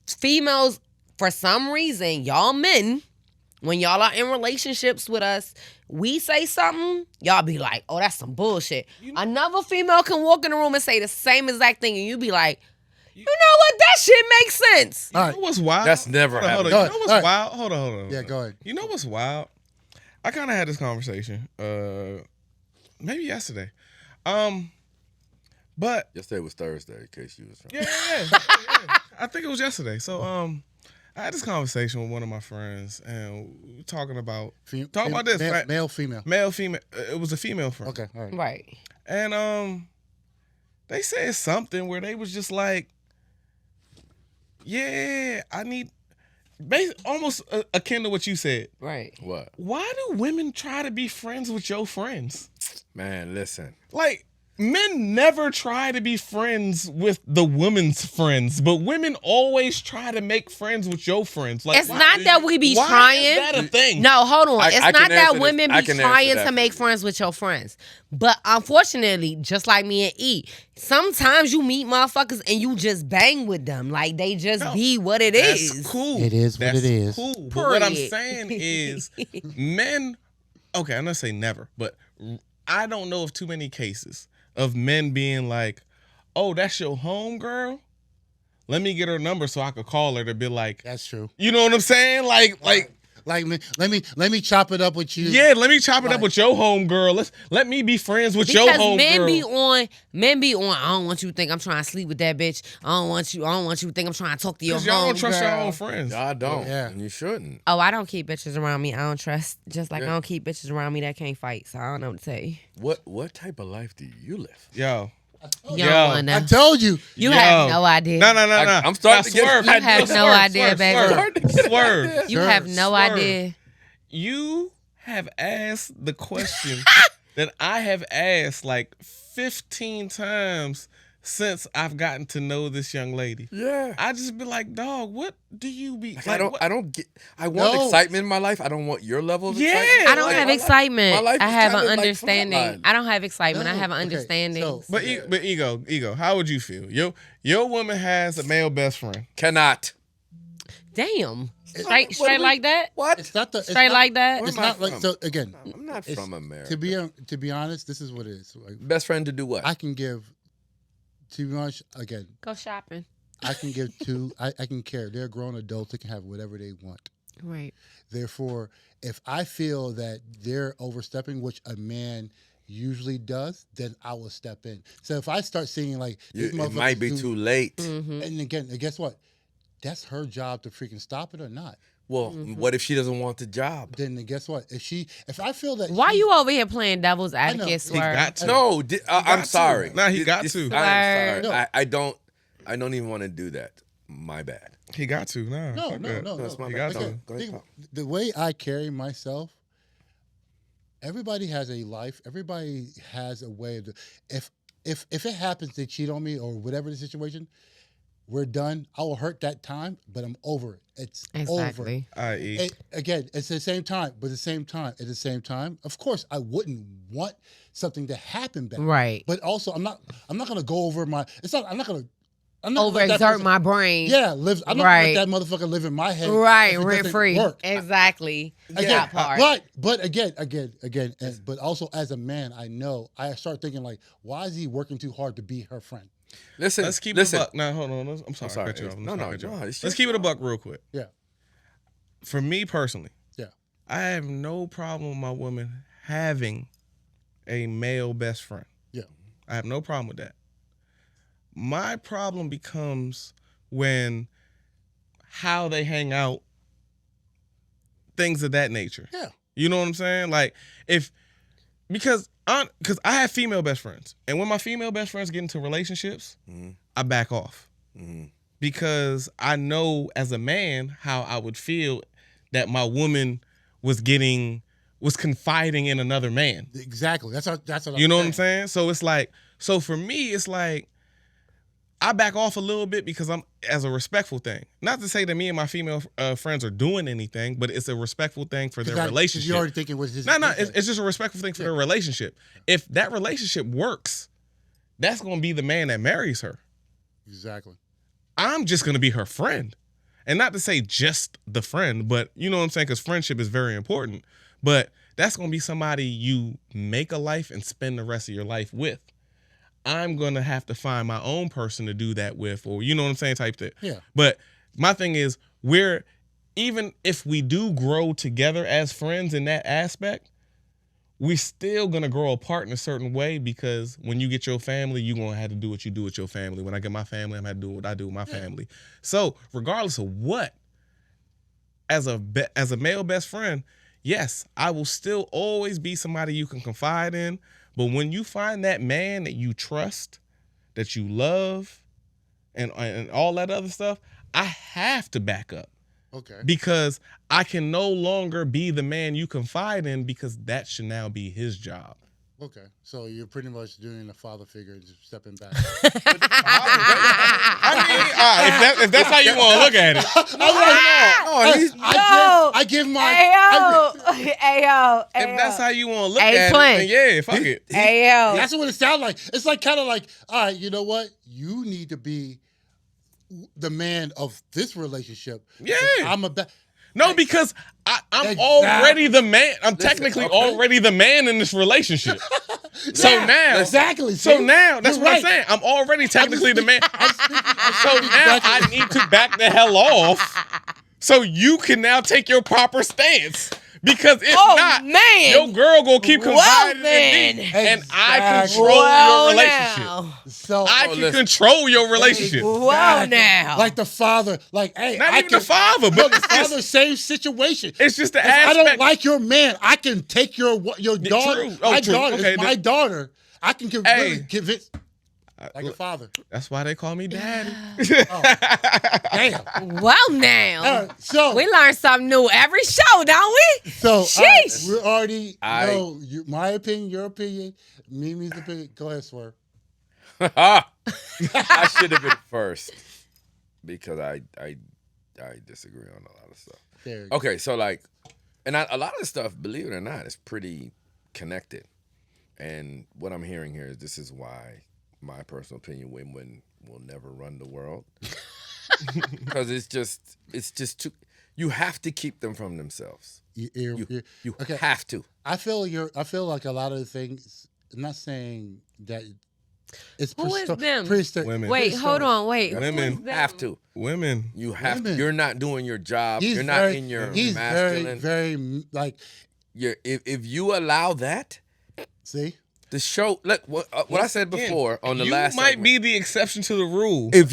Females, for some reason, y'all men, when y'all are in relationships with us, we say something, y'all be like, oh, that's some bullshit. Another female can walk in the room and say the same exact thing, and you be like, you know what? That shit makes sense. You know what's wild? That's never happened. You know what's All right. wild? Hold on. Yeah, go ahead. You know what's wild? I kind of had this conversation, maybe yesterday. But Yesterday was Thursday, in case you was trying. yeah. I think it was yesterday. So I had this conversation with one of my friends, and we were talking about about this. Male, female. Male, female. It was a female friend. Okay, all right. Right. And they said something where they was just like, yeah, I need, almost akin to what you said. Right. What? Why do women try to be friends with your friends? Man, listen. Like, men never try to be friends with the woman's friends, but women always try to make friends with your friends. Like, It's not that we be why trying. is that a thing? No, hold on. I It's can not that answer this. women I be can answer trying that to for make you. friends with your friends. But unfortunately, just like me and E, sometimes you meet motherfuckers and you just bang with them. Like, they just be what it is. That's cool. It is what That's it is. cool. But what I'm Period. saying is, men, okay, I'm not saying never, but I don't know of too many cases of men being like, oh, that's your home girl? Let me get her number so I could call her to be like, That's true. you know what I'm saying? Like, Let me chop it up with you. yeah, let me chop it up with your home girl. Let me be friends with your Because home men girl. be on, I don't want you to think I'm trying to sleep with that bitch. I don't want you to think I'm trying to talk to your Because y'all home don't trust girl. your own friends. Y'all don't. Yeah. And you shouldn't. Oh, I don't keep bitches around me. I don't trust. Just like I don't keep bitches around me that can't fight. So I don't know what to tell you. What type of life do you live? Yo. You don't wanna I know. told you. You have no idea. No. I'm starting to get- Swerve. You have no idea, baby. Swerve. You have no Swerve. idea. You have asked the question that I have asked like 15 times since I've gotten to know this young lady. Yeah. I just be like, dog, what do you be I don't get. I want No. excitement in my life. I don't want your level of Yeah. excitement. I don't Like, have my life- excitement. my life I is have an kinda like understanding. flatline. I don't have excitement. I have an Okay, understanding. so- But ego, how would you feel? Your woman has a male best friend. Cannot. Damn. What Straight do we- like that? What? It's not the it's Straight not- like that? It's Where am I not like from? so. Again, I'm not it's- from America. to be honest, this is what it is. Like, Best friend to do what? I can give. To be honest, again, Go shopping. I can give two. I can care. They're grown adults. They can have whatever they want. Right. Therefore, if I feel that they're overstepping, which a man usually does, then I will step in. So if I start seeing like these It might be motherfuckers too late. Mm-hmm. and again, and guess what? That's her job to freaking stop it or not. Well, what if she doesn't want the job? Then guess what? If I feel that Why she- you over here playing devil's know. advocate, He Swerve? got to. No, I'm sorry. Nah, he got to. I'm Swerve. sorry. I don't even want to do that. My bad. He got to. Nah, No, fuck no, that. no, That's no. my You bad. got to. Okay, Go ahead, think- Pop. the way I carry myself, everybody has a life. Everybody has a way of. If it happens they cheat on me or whatever the situation, we're done. I will hurt that time, but I'm over it. It's over. Exactly. I.e. Again, it's the same time, but at the same time, of course, I wouldn't want something to happen back. Right. But also, I'm not gonna go over my. It's not. I'm not gonna let that Overexert person- my brain. Yeah, live. I'm not Right. gonna let that motherfucker live in my head. Right. if it Rent doesn't free. work. Exactly. Again, That part. but again, and, but also as a man, I start thinking like, why is he working too hard to be her friend? Listen, Let's keep listen. it a buck. Nah, hold on. I'm sorry. I'm sorry. I cut you off. No, Cut you off. it's Let's just- keep it a buck real quick. Yeah, For me personally, yeah, I have no problem with my woman having a male best friend. yeah. I have no problem with that. My problem becomes when how they hang out, things of that nature. Yeah. You know what I'm saying? Like because I have female best friends, and when my female best friends get into relationships, I back off because I know as a man how I would feel that my woman was confiding in another man. Exactly. That's what You know what I'm saying? So it's like, so for me, it's like I back off a little bit because I'm as a respectful thing. Not to say that me and my female friends are doing anything, but it's a respectful thing for their relationship. You're already thinking with his. No, it's just a respectful thing for their relationship. If that relationship works, that's going to be the man that marries her. Exactly. I'm just going to be her friend. And not to say just the friend, but you know what I'm saying? Because friendship is very important. But that's going to be somebody you make a life and spend the rest of your life with. I'm going to have to find my own person to do that with, or you know what I'm saying, type thing. Yeah. But my thing is, even if we do grow together as friends in that aspect, we still going to grow apart in a certain way because when you get your family, you're going to have to do what you do with your family. When I get my family, I'm going to have to do what I do with my family. So regardless of what, as a male best friend, yes, I will still always be somebody you can confide in. But when you find that man that you trust, that you love, and all that other stuff, I have to back up. Okay. Because I can no longer be the man you confide in because that should now be his job. Okay. So you're pretty much doing a father figure and just stepping back. I mean, if that's how you want to look at it. I give my. Ayo. If that's how you want to look Hey, at twin. it, then yeah, fuck it. Ayo. That's what it sounds like. It's like kind of like, all right, you know what? You need to be the man of this relationship. Yeah. I'm a. No, because I'm Exactly. already the man. I'm technically okay. already the man in this relationship. So now, Exactly. So see? now, that's You're what right. I'm saying. I'm already technically the man. So now Exactly. I need to back the hell off so you can now take your proper stance. Because if not, man. your girl gonna keep confiding in me, then. and I Exactly. control your relationship. Now. So I can control your relationship. Whoa now. like the father, like hey, Not I even can, the father, no, but the it's just, father, same situation. it's just the If I aspect. don't like your man, I can take your daughter. true. Oh, my true. daughter Okay, is my daughter. I can Hey. convince like a father. That's why they call me daddy. Damn. Well now. All right, so We learn something new every show, don't we? So all right, Sheesh. we already know my opinion, your opinion, Mimi's opinion. Go ahead, Swerve. I should have been first because I disagree on a lot of stuff. There you go. Okay, so like, and a lot of the stuff, believe it or not, is pretty connected. And what I'm hearing here is this is why my personal opinion, women will never run the world because it's just too. You have to keep them from themselves. You okay. have to. I feel like a lot of the things. I'm not saying that It's Who is them? Women. Wait, hold on. Wait. Women Who's them? have to. Women. You have Women. to. You're not doing your job. He's You're not very, in your he's masculine. very like. If you allow that, See, the show. Look, what I said before on the you last. might segment, be the exception to the rule. If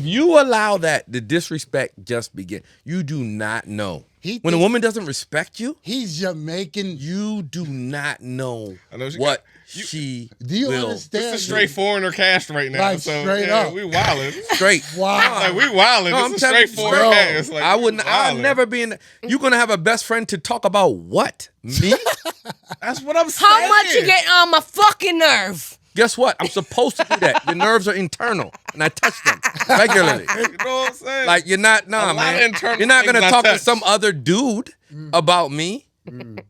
you allow that, the disrespect just begin. You do not know. When a woman doesn't respect you, he's Jamaican. you do not know I know what she Do you will. understand? It's a straight foreigner cast right now. Like, so straight yeah, up. we wildin'. Straight. Wow. Like we wildin'. No, I'm It's a telling straight you, foreigner bro. cast. Like, I we wouldn't. I'll wildin'. never be in. You're gonna have a best friend to talk about what? Me? That's what I'm saying. How much you get on my fucking nerve? Guess what? I'm supposed to do that. Your nerves are internal, and I touch them regularly. You know what I'm saying? Like you're not, A lot of man. internal You're not gonna things I talk to touch. some other dude about me.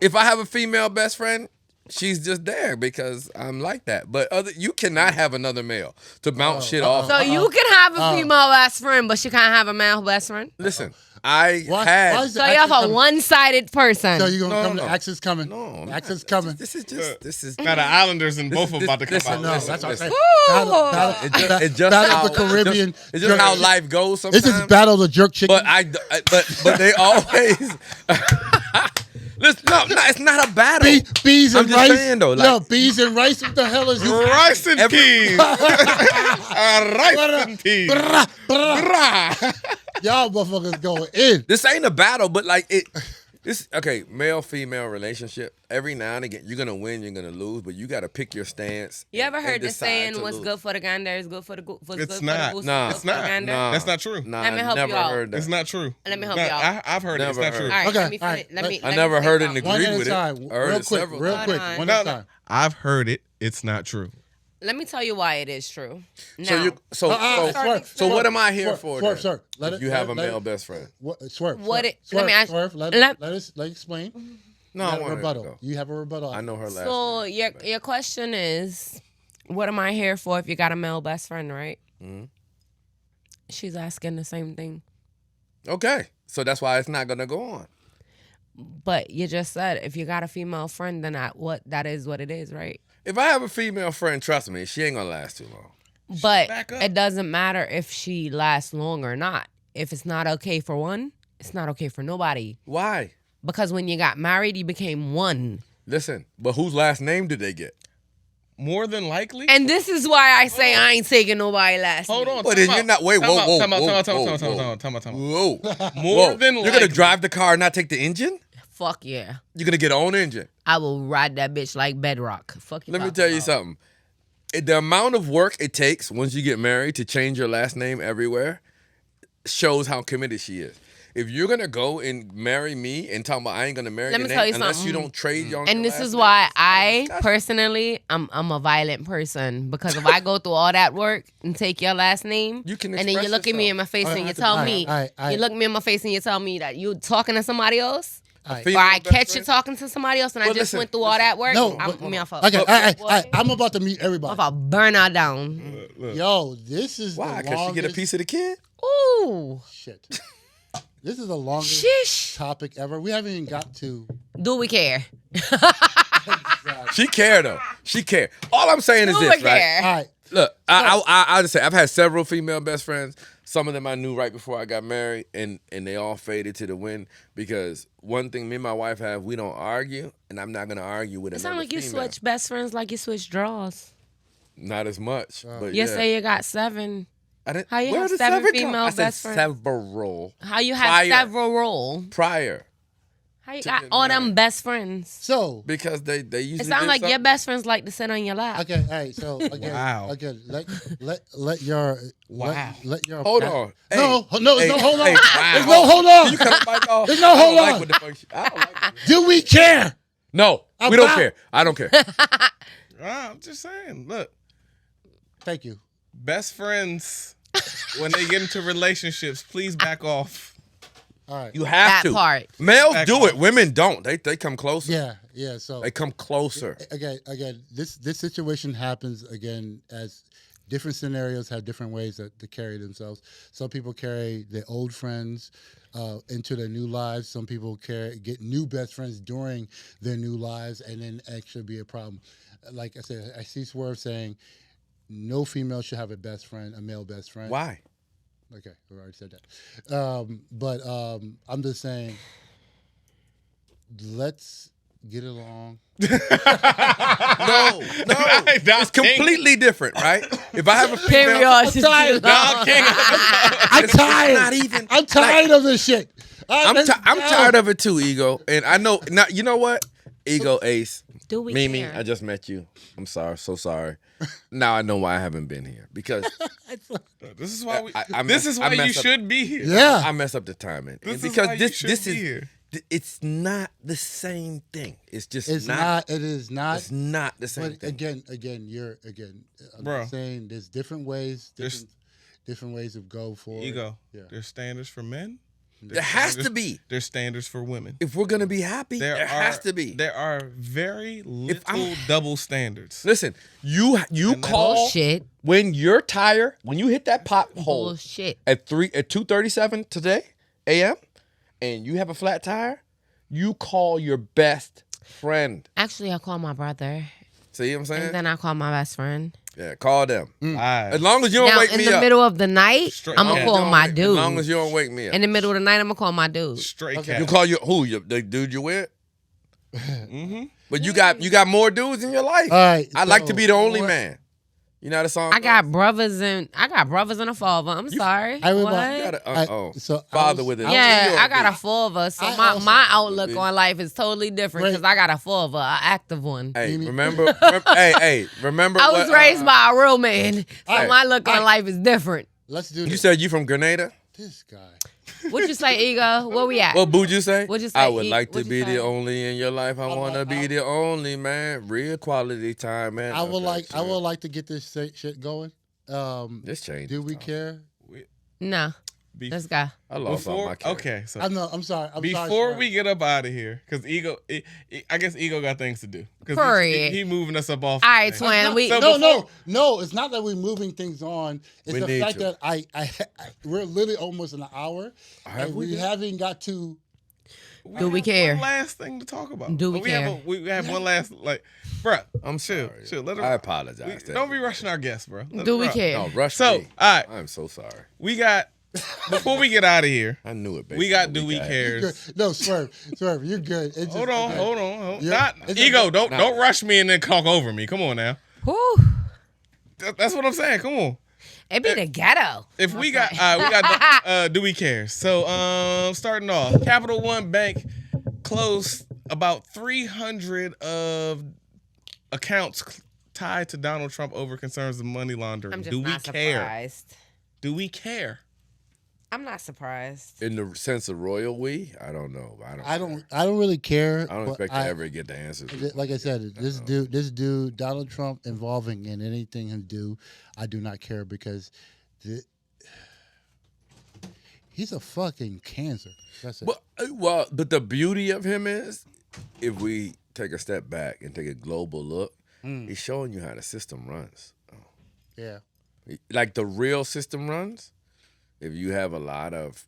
If I have a female best friend, she's just there because I'm like that. But you cannot have another male to bounce shit off. So you can have a female best friend, but she can't have a male best friend? Listen, I Why had. is the So you have accent a coming? one-sided person. So you're gonna come? no. The accent's coming. No, accent's coming. This is. now the Islanders and both of them about to come listen, out. No, listen, that's what I'm listen. saying. Ooh. It's just Battle how of the Caribbean. It's just how life goes sometimes. This is battle of the jerk chicken. But they always. Listen, no, it's not a battle. Bees and I'm just rice. saying, though, like- Yo, bees and rice. What the hell is this? Rice and peas. Rice and peas. Brah, brah. Brah. Y'all motherfuckers going in. This ain't a battle, but like it. This okay, male-female relationship. Every now and again, you're gonna win, you're gonna lose, but you gotta pick your stance. You ever and heard the decide saying, to "What's lose. good for the gander is good for the goose"? It's not. Nah, It's not. Gander? Nah, That's not true. Nah, Let me help never you out. heard that. It's not true. Let me help No, you out. I've heard it. It's Never not true. heard. All right, Okay, let me all finish. right. Let me. I let never me heard say it in something. One Agreed at a with it. time. I heard Real it quick. several Real times. quick. Hold One No, at a no. time. I've heard it. It's not true. Let me tell you why it is true. So Now, you so what am I here for? Swerve, then? sir. Let If it- you have a let it- male best friend. Swerve. What Swerve, it- Swerve, let me ask- Swerve, let let- us explain. No, You I have a want to rebuttal. go. You have a rebuttal. I know her last. so name. your question is, what am I here for if you got a male best friend, right? Mhm. She's asking the same thing. Okay, so that's why it's not gonna go on. But you just said if you got a female friend, then that is what it is, right? If I have a female friend, trust me, she ain't gonna last too long. But Back up. it doesn't matter if she lasts long or not. If it's not okay for one, it's not okay for nobody. Why? Because when you got married, you became one. Listen, but whose last name did they get? More than likely. And this is why I say I ain't taking nobody last Hold name. on. But time then you're out. not. Wait, Time whoa, out, whoa, time out, whoa, time out, whoa, time out, time whoa. out, time out, time out. Whoa. More Whoa. than You're likely. gonna drive the car and not take the engine? Fuck yeah. You're gonna get your own engine. I will ride that bitch like bedrock. Fuck you. Let me talking tell you about. something. The amount of work it takes once you get married to change your last name everywhere shows how committed she is. If you're gonna go and marry me and talk about I ain't gonna marry Let your me name tell you unless something. you don't trade your And your this last is name, why it's not a I discussion. personally, I'm a violent person because if I go through all that work and take your last name, You can and then you express look at me in yourself. my face All and right, you tell all me, right, all right. you look me in my face and you tell me that you talking to somebody else, Female or I best catch you friend? talking to somebody else and I Well, just listen, went through all that work. No, I'm but- me off. Okay, I'm about to meet I'm everybody. off. Burn her down. Yo, this is Why? the Because longest. she get a piece of the kid? Ooh, Shit. This is the longest shish. topic ever. We haven't even got to. Do we care? She care though. She care. All I'm saying is Do we this, right? care? All right. Look, I'll just say I've had several female best friends. Some of them I knew right before I got married, and they all faded to the wind because one thing me and my wife have, we don't argue, and I'm not gonna argue with It another sounds like you female. switch best friends like you switch draws. Not as much, but You yeah. say you got 7. I didn't, how you where have did 7 come? female I said best friends? several How you have Prior. several roles? prior How you To got get all them married. best friends? So, because they usually It sounds did like your something. best friends like to sit on your lap. okay, all right. So, again, Wow. again, let your Wow. let your Hold on. Hey, no, no, hey, there's no hold on. hey, wow. There's no hold on. Can you cut the mic off? There's no I don't hold like on. what the fuck she- I don't like it. Do we care? No, we don't About- care. I don't care. I'm just saying. Look, Thank you. best friends when they get into relationships, please back off. All right. You have That to. part. Males Back do off. it. Women don't. They come closer. Yeah. So They come closer. again, this situation happens again as different scenarios have different ways to carry themselves. Some people carry their old friends into their new lives. Some people get new best friends during their new lives, and then actually be a problem. Like I said, I see Swerve saying, no female should have a male best friend. Why? Okay, we already said that. But I'm just saying, let's get along. No, it's completely different, right? If I have a female, I'm tired. I'm tired. Not even. I'm tired of this shit. I'm tired of it too, Ego. And I know now. You know what? Ego, Ace, Do we Mimi, care? I just met you. I'm sorry, so sorry. Now I know why I haven't been here because This is why I this is why you should be here. Yeah. I mess up the timing. This And is why you this should this be is here. it's not the same thing. It's just It's not. not. It is not. It's not the same But thing. I'm Bro. just saying there's different ways. There's- Different ways of go for Ego. Yeah. There's standards for men. There has to be. There's standards for women. If we're gonna be happy, there has to be. There are very If I'm- little double standards. Listen, you call Bullshit. when you're tired, when you hit that pothole Bullshit. at 2:37 today a.m. and you have a flat tire, you call your best friend. Actually, I call my brother, See what I'm saying? and then I call my best friend. Yeah, call them. Alright. As long as you don't Now, wake in me the up. middle of the night, Straight- I'm gonna okay. call my As dude. long as you don't wake me up. In the middle of the night, I'm gonna call my dude. Straight Okay. cat. You call the dude you with? Mm-hmm. But you got more dudes in your life. All right. I like to be the only what- man. You know the song? I got brothers and a father. I'm sorry. I remember- What? You got a, so I father was- with it. Yeah, I got a father. So I my, also- my outlook on life is totally different Right. because I got a father, an active one. Hey, Mimi. remember? Remember? I was what, raised by a real man, so Hey. my look on life is different. Let's do You this. said you from Grenada? This guy. What you say, Ego? Where we at? What would you say? What'd you say, I would E? like to What'd you be say? the only in your life. I want to be I- the only man. Real quality time, man. I would Okay, I would like to get this shit going. This changed. Do we care? No, Be- let's go. I lost all my care. Okay, so I'm sorry. before we get up out of here, because Ego, I guess Ego got things to do. Because Period. he moving us up off. All right, the thing. twin. We So No. It's not that we're moving things on. It's We the need fact to. that we're literally almost an hour, Have and we we been? haven't got to. Do we have care? One last thing to talk about. Do we we have care? we have one last bruh. I'm chill, sorry. chill. Let her, I apologize. don't be rushing our guests, bro. Let do her we rock. care? No, rush So, me. all right, I'm so sorry. we got before we get out of here. I knew it, baby. We got Do We Cares. No, Swerve, you're good. It's just, Hold on. Yeah, Not it's Ego. a- Don't rush me and then talk over me. Come on now. Whew. That's what I'm saying. Come on. It be the ghetto. If we got Do We Care? So starting off, Capital One Bank closed about 300 of accounts tied to Donald Trump over concerns of money laundering. I'm just Do we not care? surprised. Do we care? I'm not surprised. In the sense of royal we, I don't know. I don't really care. I don't but expect to ever get the answers. Like I said, this dude, Donald Trump, involving in anything he do, I do not care because he's a fucking cancer. That's it. But the beauty of him is, if we take a step back and take a global look, he's showing you how the system runs. Yeah, Like the real system runs, if you have a lot of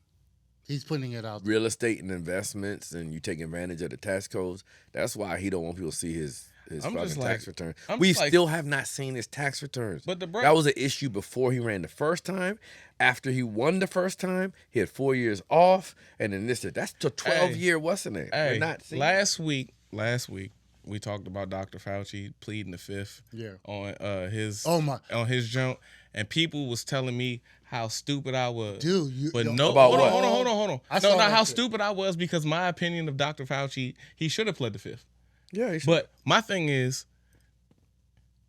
he's putting it out. real estate and investments and you take advantage of the tax codes, that's why he don't want people to see his I'm fucking just tax like- return. I'm We just like- still have not seen his tax returns. But the that was an issue before he ran the first time. After he won the first time, he had 4 years off, and then that's the 12-year wasn't it? Hey, We're not seeing last week we talked about Dr. Fauci pleading the fifth. Yeah. On his on his junk, and people was telling me how stupid I was. Dude, but yo, no, about hold what? on. I No, saw not that how shit. stupid I was because my opinion of Dr. Fauci, he should have pled the fifth. Yeah, he should. But my thing is,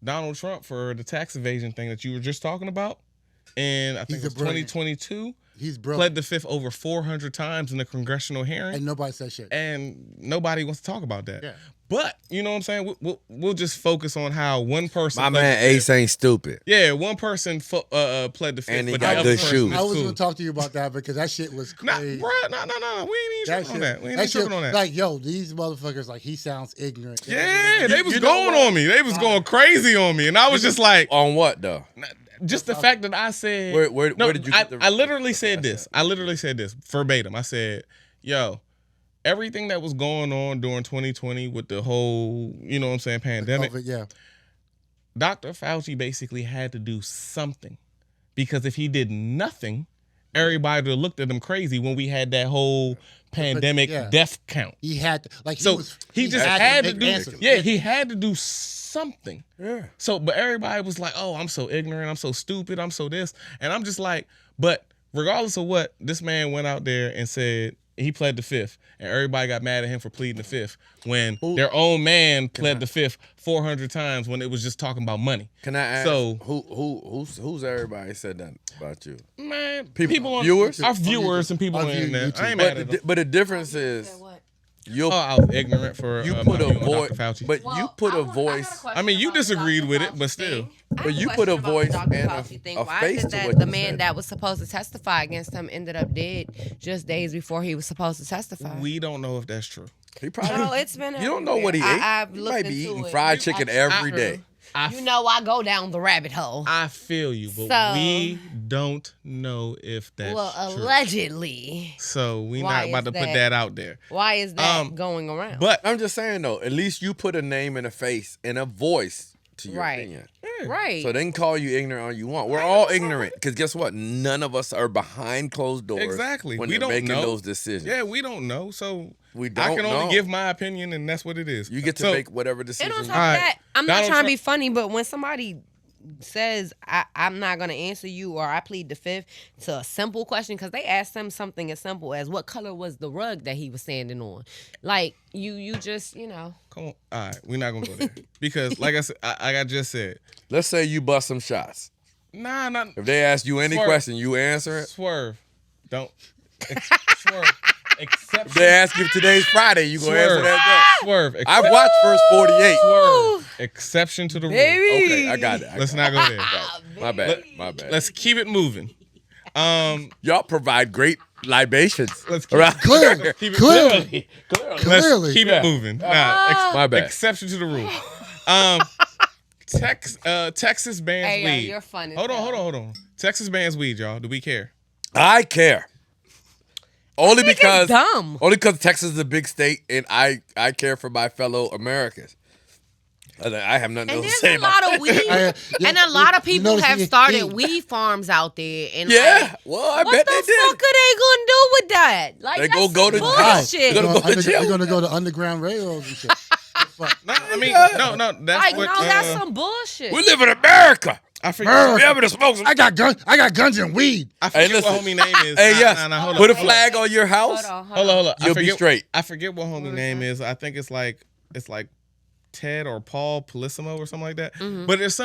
Donald Trump for the tax evasion thing that you were just talking about, and I think He's it was a brilliant. 2022, he's broke, pled the fifth over 400 times in a congressional hearing, and nobody said shit. and nobody wants to talk about that. Yeah. But you know what I'm saying? We'll just focus on how one person. my pled man the fifth. Ace ain't stupid. Yeah, one person pled the fifth, And he but got the other good person shoes. I was cool. going to talk to you about that because that shit was Nah, crazy. bro, no. We ain't even tripping on that. We ain't even that shit, tripping on that. Like, yo, these motherfuckers, like, he sounds ignorant. Yeah, they was You know going what? on me. They was going crazy on me, and I was just like, On what though? just the fact that I said, Where did you get the- I literally said this. I literally said this verbatim. I said, yo, everything that was going on during 2020 with the whole, you know what I'm saying, pandemic, COVID, yeah. Dr. Fauci basically had to do something, because if he did nothing, everybody would have looked at him crazy when we had that whole pandemic death count. He had to, he just had to do answers. he had to do something. Yeah. So, but everybody was like, "Oh, I'm so ignorant. I'm so stupid. I'm so this," and I'm just like, but regardless of what, this man went out there and said he pled the fifth, and everybody got mad at him for pleading the fifth when their own man pled the fifth 400 times when it was just talking about money. Can I ask? So who's everybody said that about you? Man, People on, viewers, our viewers and people on the internet. I ain't mad at them. But the difference is, I was ignorant for you put a voice, voice, but you put a voice. I mean, you disagreed with it, but still. But you put a voice and a face to what the you man said. that was supposed to testify against him ended up dead just days before he was supposed to testify. We don't know if that's true. He probably. No, it's been. You don't know what he ate. I've He looked might be into eating it. fried chicken every day. You know, I go down the rabbit hole. I feel you, but So- we don't know if that's Well, true. allegedly. So we Why not about to is put that? that out there. Why is that going around? But I'm just saying though, at least you put a name and a face and a voice to your Right. opinion. Right. So they can call you ignorant all you want. We're all ignorant because guess what? None of us are behind closed doors. Exactly. When We they're don't making know. those decisions. yeah, we don't know. So We I don't can only know. give my opinion, and that's what it is. You get to So- make whatever and decision. on top of All right. that, I'm not Donald trying to be Trump- funny, but when somebody says I'm not going to answer you or I plead the fifth to a simple question, because they asked him something as simple as what color was the rug that he was standing on. Like you just Come on. All right, we're not gonna go there because, like I said, like I just said, Let's say you bust some shots. nah, not If they ask you any Swerve. question, you answer it. swerve. Don't swerve. Exception. If they ask you if today's Friday, you gonna answer that. Swerve. I've watched First 48. Swerve. Exception to the rule. Baby. Okay, I got it. Let's not go there. My bad. My bad. Let's keep it moving. Y'all provide great libations. Let's keep around Clearly. here. Keep it Clearly. Let's Clearly. keep it moving. Nah, My bad. exception to the rule. Texas bans Hey, yo, weed. you're funny. Hold on. Texas bans weed, y'all. Do we care? I care. Only think it's because dumb. Only because Texas is a big state, and I care for my fellow Americans. I have nothing And else to there's say a about lot of weed, and a lot of people notice have he- started he- weed farms out there. And Yeah, well, I what bet the they did. fuck are they gonna do with that? Like, They that's go to some jail. bullshit. They're gonna go to jail. They're gonna go to underground railroads and shit. Fuck. No, I mean, no. That's Like, what. no, that's some bullshit. We live in America. I forget. Be able to smoke some. I got guns and weed. I forget listen. what homie name is. Hey, Nah, yes. nah, hold Put a on. flag on your house. Hold on. Hold on. You'll be straight. I forget what homie name is. I think it's like Ted or Paul Polissimo or something like that. Mm-hmm. But it's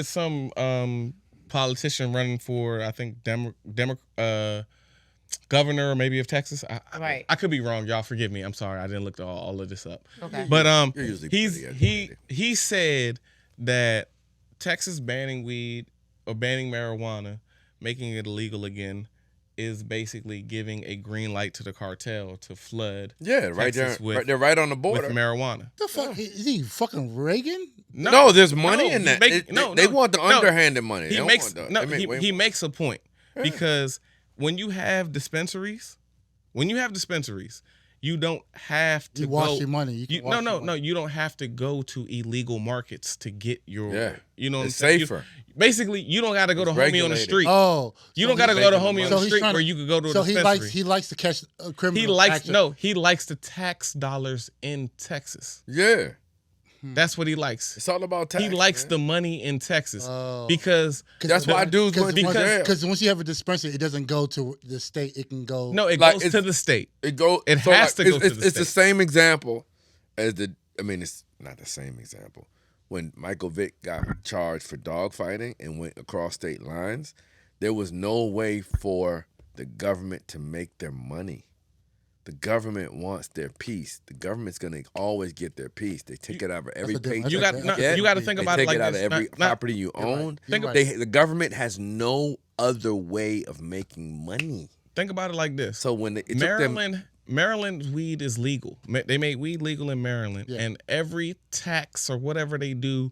some politician running for, I think, governor or maybe of Texas. Right. I could be wrong. Y'all forgive me. I'm sorry. I didn't look all of this up. Okay. But You're usually pretty educated. he said that Texas banning weed or banning marijuana, making it illegal again, is basically giving a green light to the cartel to flood Yeah, right there, Texas with- right there, right on the with border. marijuana. The fuck is he fucking Reagan? No, there's money no, in that. he make- They want the underhanded money. They He don't makes want the- no. they make way He more. makes a point because when you have dispensaries, you don't have to You wash go, your money. You can wash your no. money. You don't have to go to illegal markets to get your. Yeah. You know, what I'm It's saying? safer. Basically, you don't got to go to It's homie on the regulated. street. Oh, You so don't got to he- go to making homie on money. the he's street trying where you could go to a So dispensary. he likes to catch criminals. He likes actually. he likes to tax dollars in Texas. Yeah, That's what he likes. it's all about tax. He likes man. the money in Texas Oh. because That's why dudes went to jail. Because once you have a dispensary, it doesn't go to the state. It can go. no, it Like, goes it's- to the state. It go. It so has to go to it's, the It's the state. same example as the. I mean, it's not the same example. When Michael Vick got charged for dog fighting and went across state lines, there was no way for the government to make their money. The government wants their piece. The government's gonna always get their piece. They take it out of every a different- paycheck You got That's no, a- that's a- you got to think They about take it like it out this. of every Not- property you own. You're right. The government has no other way of making money. think about it like this. So when it took them, Maryland's weed is legal. They make weed legal in Maryland, Yeah. and every tax or whatever they do,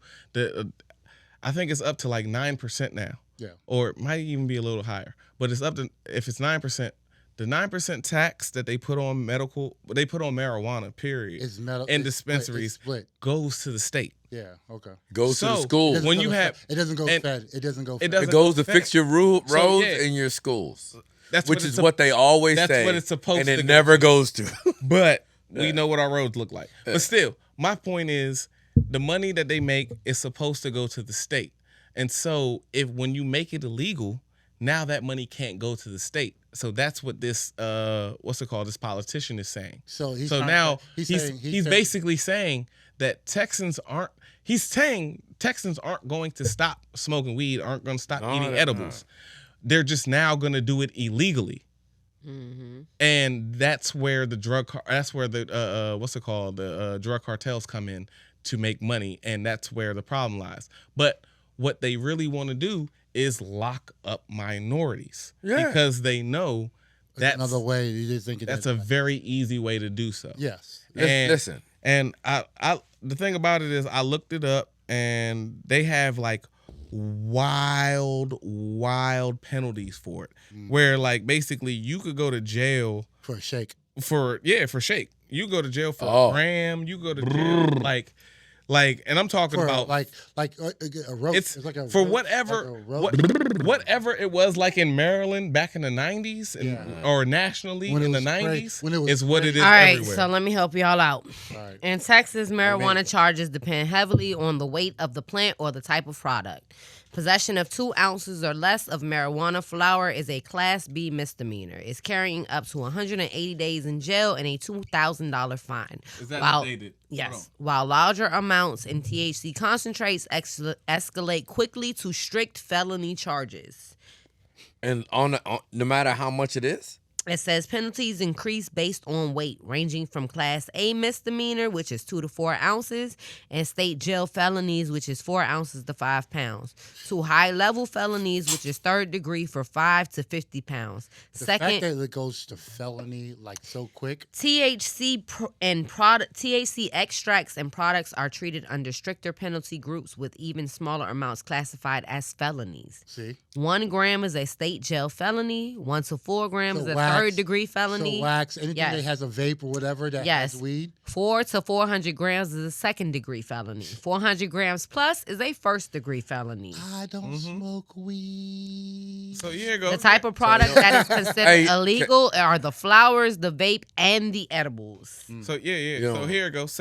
I think it's up to like 9% now. Yeah. Or it might even be a little higher. But it's up to, if it's 9%, The 9% tax that they put on marijuana, period, It's metal, in it's dispensaries split. goes to the state. Yeah, okay. Goes to the So, schools. when you have, it doesn't go and- fed. It doesn't go. it Fed. doesn't It goes to fed. fix your roads yeah. in your schools. That's Which what is it's what they always that's say. what it's supposed and to it go never goes to. But we Yeah. know what our roads look like. But still, my point is the money that they make is supposed to go to the state. And so when you make it illegal, now that money can't go to the state. So that's what this this politician is saying. So now he's basically saying that Texans aren't going to stop smoking weed, aren't going to stop eating edibles. They're just now going to do it illegally. Mm-hmm. And that's where the drug cartels come in to make money, and that's where the problem lies. But what they really want to do is lock up minorities because they know that's another way. You just think that's a very easy way to do so. Yes. And, Listen, and I the thing about it is I looked it up, and they have like wild penalties for it, where like basically you could go to jail for a shake. For shake. You go to jail for a gram. You go to jail like, and I'm talking about like a roast. It's like a for roast, whatever like a whatever it was like in Maryland back in the 90s or nationally When it in the was sprayed- 90s when it was is what it is All right, everywhere. so let me help y'all out. All right. In Texas, marijuana charges depend heavily on the weight of the plant or the type of product. Possession of 2 ounces or less of marijuana flower is a Class B misdemeanor. It's carrying up to 180 days in jail and a $2,000 fine. Is that While- updated? Yes. While larger amounts in THC concentrates escalate quickly to strict felony charges. and no matter how much it is, It says penalties increase based on weight, ranging from Class A misdemeanor, which is 2 to 4 ounces, and state jail felonies, which is 4 ounces to 5 pounds, to high-level felonies, which is 3rd degree for 5 to 50 pounds. The fact that it goes to felony like so quick. THC extracts and products are treated under stricter penalty groups with even smaller amounts classified as felonies. See, 1 gram is a state jail felony. 1 to 4 grams is a wax, 3rd degree felony. So wax, anything Yes. that has a vape or whatever that Yes. has weed. 4 to 400 grams is a 2nd degree felony. 400 grams plus is a 1st degree felony. I don't smoke weed. So here you go. The type of product that is considered Hey, illegal are the flowers, the vape, and the edibles. So You So know. here it goes.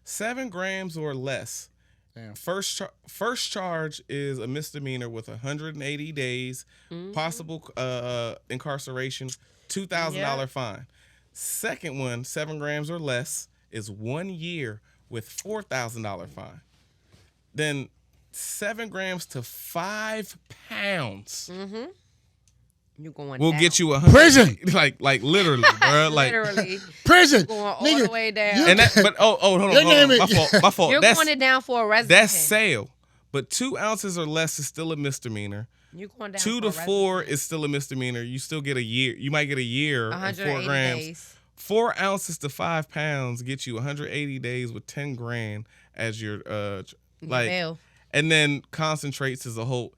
7 grams or less. Damn. First charge is a misdemeanor with 180 days, possible incarceration, $2,000 fine. Second one, 7 grams or less, is 1 year with $4,000 fine. Then 7 grams to 5 pounds You're going will down. get you 100 Prison. like literally, bro. Like Literally Prison. going all Nigga, the way down. you- and that, but hold on, Your hold name on. is- My fault. You're That's going it down for a resident. that's sale. But 2 ounces or less is still a misdemeanor. You're going down 2 for to a 4 resident. is still a misdemeanor. You still get a year. You might get a year and 4 180 grams. days. 4 ounces to 5 pounds get you 180 days with 10 grand as your like. Bail. And then concentrates as a whole.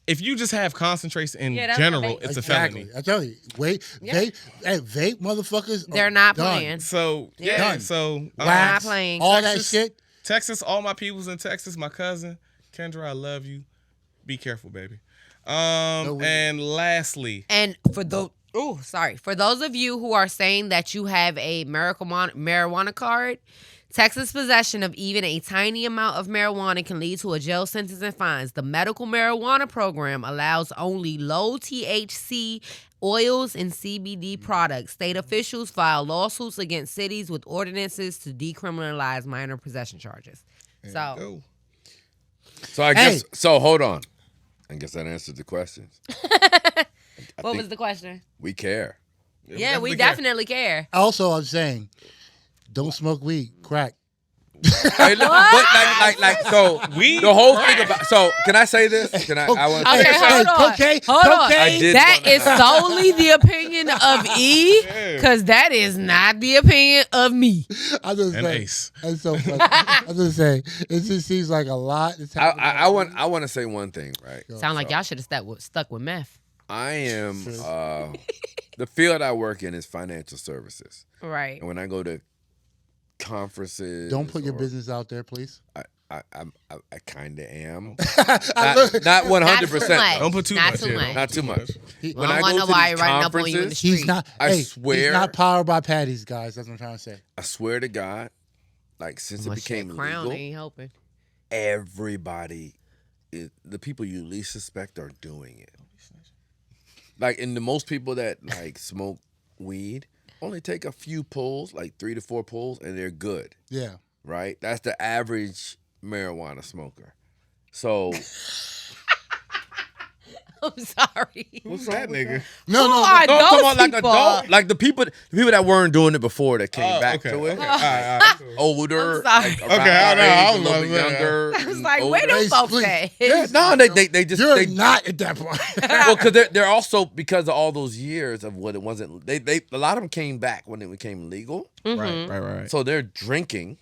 If you just have concentrates in Yeah, that's general, what they- it's a Exactly. felony. I tell you, vape motherfuckers. They're are not done. playing. So Yeah. yeah, Done. so Wax, Not playing. all Texas- that shit. Texas, all my peoples in Texas, my cousin Kendra, I love you. Be careful, baby. way. And lastly, And for for those of you who are saying that you have a marijuana card, Texas possession of even a tiny amount of marijuana can lead to a jail sentence and fines. The medical marijuana program allows only low THC oils and CBD products. State officials file lawsuits against cities with ordinances to decriminalize minor possession charges. So, go. so I guess so. Hold on, I guess that answered the questions. what was the question? We care. Yeah, we care. definitely care. Also, I'm saying, don't smoke weed, crack. Hey, look, but like, so Weed, the whole thing about. So can I say this? Can I? I want to Okay, say hold on. Cocaine, Hold on. cocaine. I did That wanna- is solely the opinion of E, Yeah. because that is not the opinion of me. I'm just And saying. Ace. That's so funny. I'm just saying. It just seems like a lot. Is happening. I want to say one thing, right? Sound like y'all should have stuck with meth. I am the field I work in is financial services. Right. And when I go to conferences, Don't put your business out there, please. I kind of am. I look- Not 100%. Not too much. Don't put too Not much. too much. Not too much. I When don't I want go to nobody these running up on you in the conferences, street. He's not. I hey, swear- he's not powered by patties, guys. That's what I'm trying to say. I swear to God, like since it Well, became shit, Crown legal, ain't helping. everybody, the people you least suspect are doing it. Like, and the most people that like smoke weed only take a few pulls, like 3 to 4 pulls, and they're good. Yeah. Right? That's the average marijuana smoker. So I'm sorry. What's that nigga? No, Who no. are no, I'm talking those about like people? adult, like the people that weren't doing it before that came back okay. to it. Okay. All right. Cool. Older, I'm sorry. like, Okay, around I our know, age, I a was little about bit to say. younger. I was and like, where older. do Please, folks please. at? Yeah, no, they just You're they, not at that point. well, because they're also, because of all those years of what it wasn't. They a lot of them came back when it became legal, Right. so they're drinking.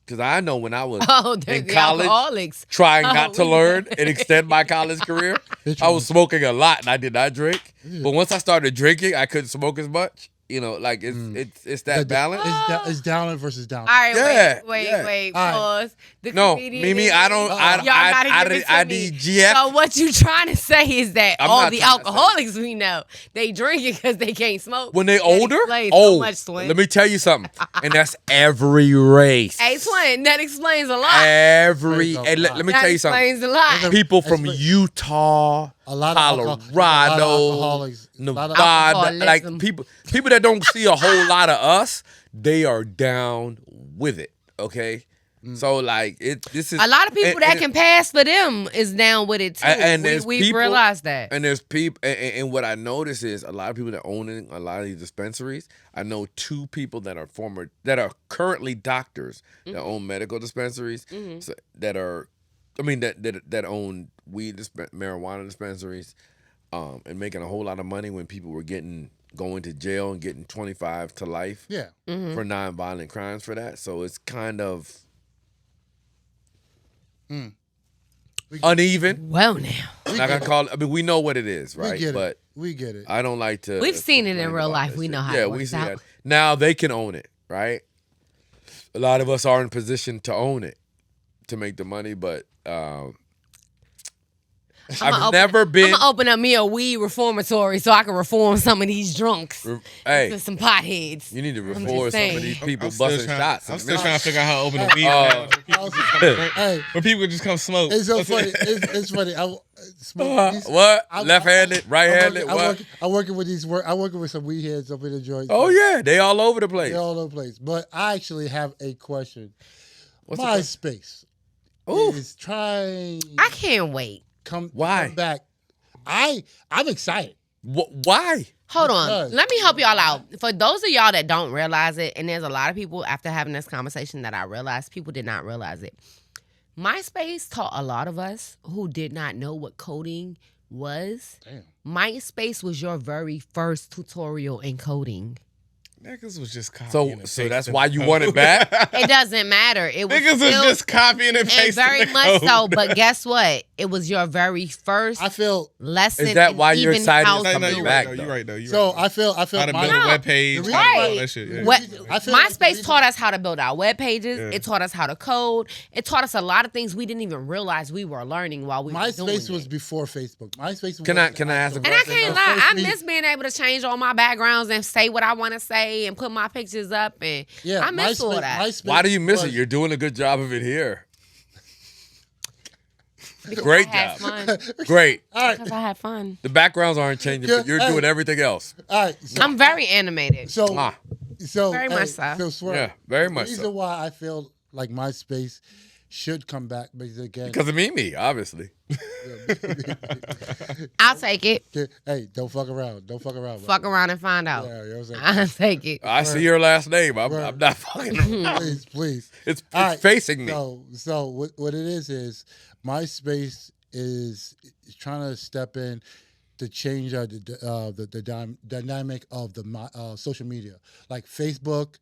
Because I know when I was Oh, they're in the college, alcoholics. trying Oh, not to learn and extend my college career, I was smoking a lot and I did not drink. But once I started drinking, I couldn't smoke as much. You know, like it's that balance. It's down versus down. All right, Yeah, wait, yeah. pause. The No, comedian Mimi, is- I don't. Y'all gotta give it to I me. need GF. So what you trying to say is that I'm all not the trying to say- alcoholics we know, they drink it because they can't smoke. When they That older, explains so much, Twin. let me tell you something, and that's every race. Hey, Twin, that explains a lot. Explains a And lot. let me That tell you something. explains a lot. People from Explain- Utah, A lot of Colorado, alcoholics. A lot of Nevada, like alcoholism. people that don't see a whole lot of us, they are down with it. Okay, so like this is A lot of people and- that and- can pass for them is down with it too. and there's We've people- realized that. And there's people, and what I notice is a lot of people that own a lot of these dispensaries. I know 2 people that are currently doctors that own medical dispensaries so, that own marijuana dispensaries, and making a whole lot of money when people were going to jail and getting 25 to life Yeah. for nonviolent crimes for that. So it's kind of uneven. Well, now Not gonna call it. I mean, we know what it is, right? We get But it. We get it. I don't like to. We've seen it in complain real about life. that We shit. know how Yeah, it we works see out. that. Now they can own it, right? A lot of us are in position to own it, to make the money, but I've never been. I'm gonna open up me a weed reformatory so I can reform some of these drunks, Hey, to some potheads. you need to just reform some saying. of these people I'm still busting trying- shots. I'm still trying to figure out how to open a weed. Hey, Where people just come smoke. it's so funny. It's funny. What? Left-handed, right-handed. What? I'm working with I'm working with some weed heads up in the joint. Oh yeah, they all over the place. They're all over the place. But I actually have a question. What's the question? MySpace Ooh. is trying I can't wait. come Why? back. I'm excited. Why? Hold on. Because- Let me help y'all out. For those of y'all that don't realize it, and there's a lot of people after having this conversation that I realized people did not realize it. MySpace taught a lot of us who did not know what coding was. Damn. MySpace was your very first tutorial in coding. Niggas was just copying So and that's pasting why the you code. want it back? It doesn't matter. It was Niggas was still, just copying and pasting and very the much code. so. But guess what? It was your very first I feel lesson. Is that in why you're even excited how it's No, to no, coming do you're it. right, back, though. You're though. right, though. You're so. right. I feel How to build my, a web page, the how to do all reason- that shit. Yeah. What I feel like the MySpace reason- taught us how to build our web pages. Yeah. It taught us how to code. It taught us a lot of things we didn't even realize we were learning while we were doing MySpace was it. before Facebook. MySpace. Can I ask a And I question? can't The lie, first I meeting- miss being able to change all my backgrounds and say what I want to say and put my pictures up. And Yeah, I miss all that. MySpace Why do you miss it? was- You're doing a good job of it here. Because Great I had job. fun. Great. All right, Because I had fun. The backgrounds aren't changing, but you're Hey. doing everything else. all right. So, I'm very animated. so, Ah. so Very much so. So Swerve, Yeah, very much The reason so. why I feel like MySpace should come back because again, Because of Mimi, obviously. I'll take it. hey, don't fuck around. Don't fuck around. Fuck around and find out. Yeah, you know what I'm saying? I'll take it. I see your last name. I'm Right. not fucking around. please, please. It's All right, facing me. So what it is MySpace is trying to step in to change the dynamic of the social media, like Facebook,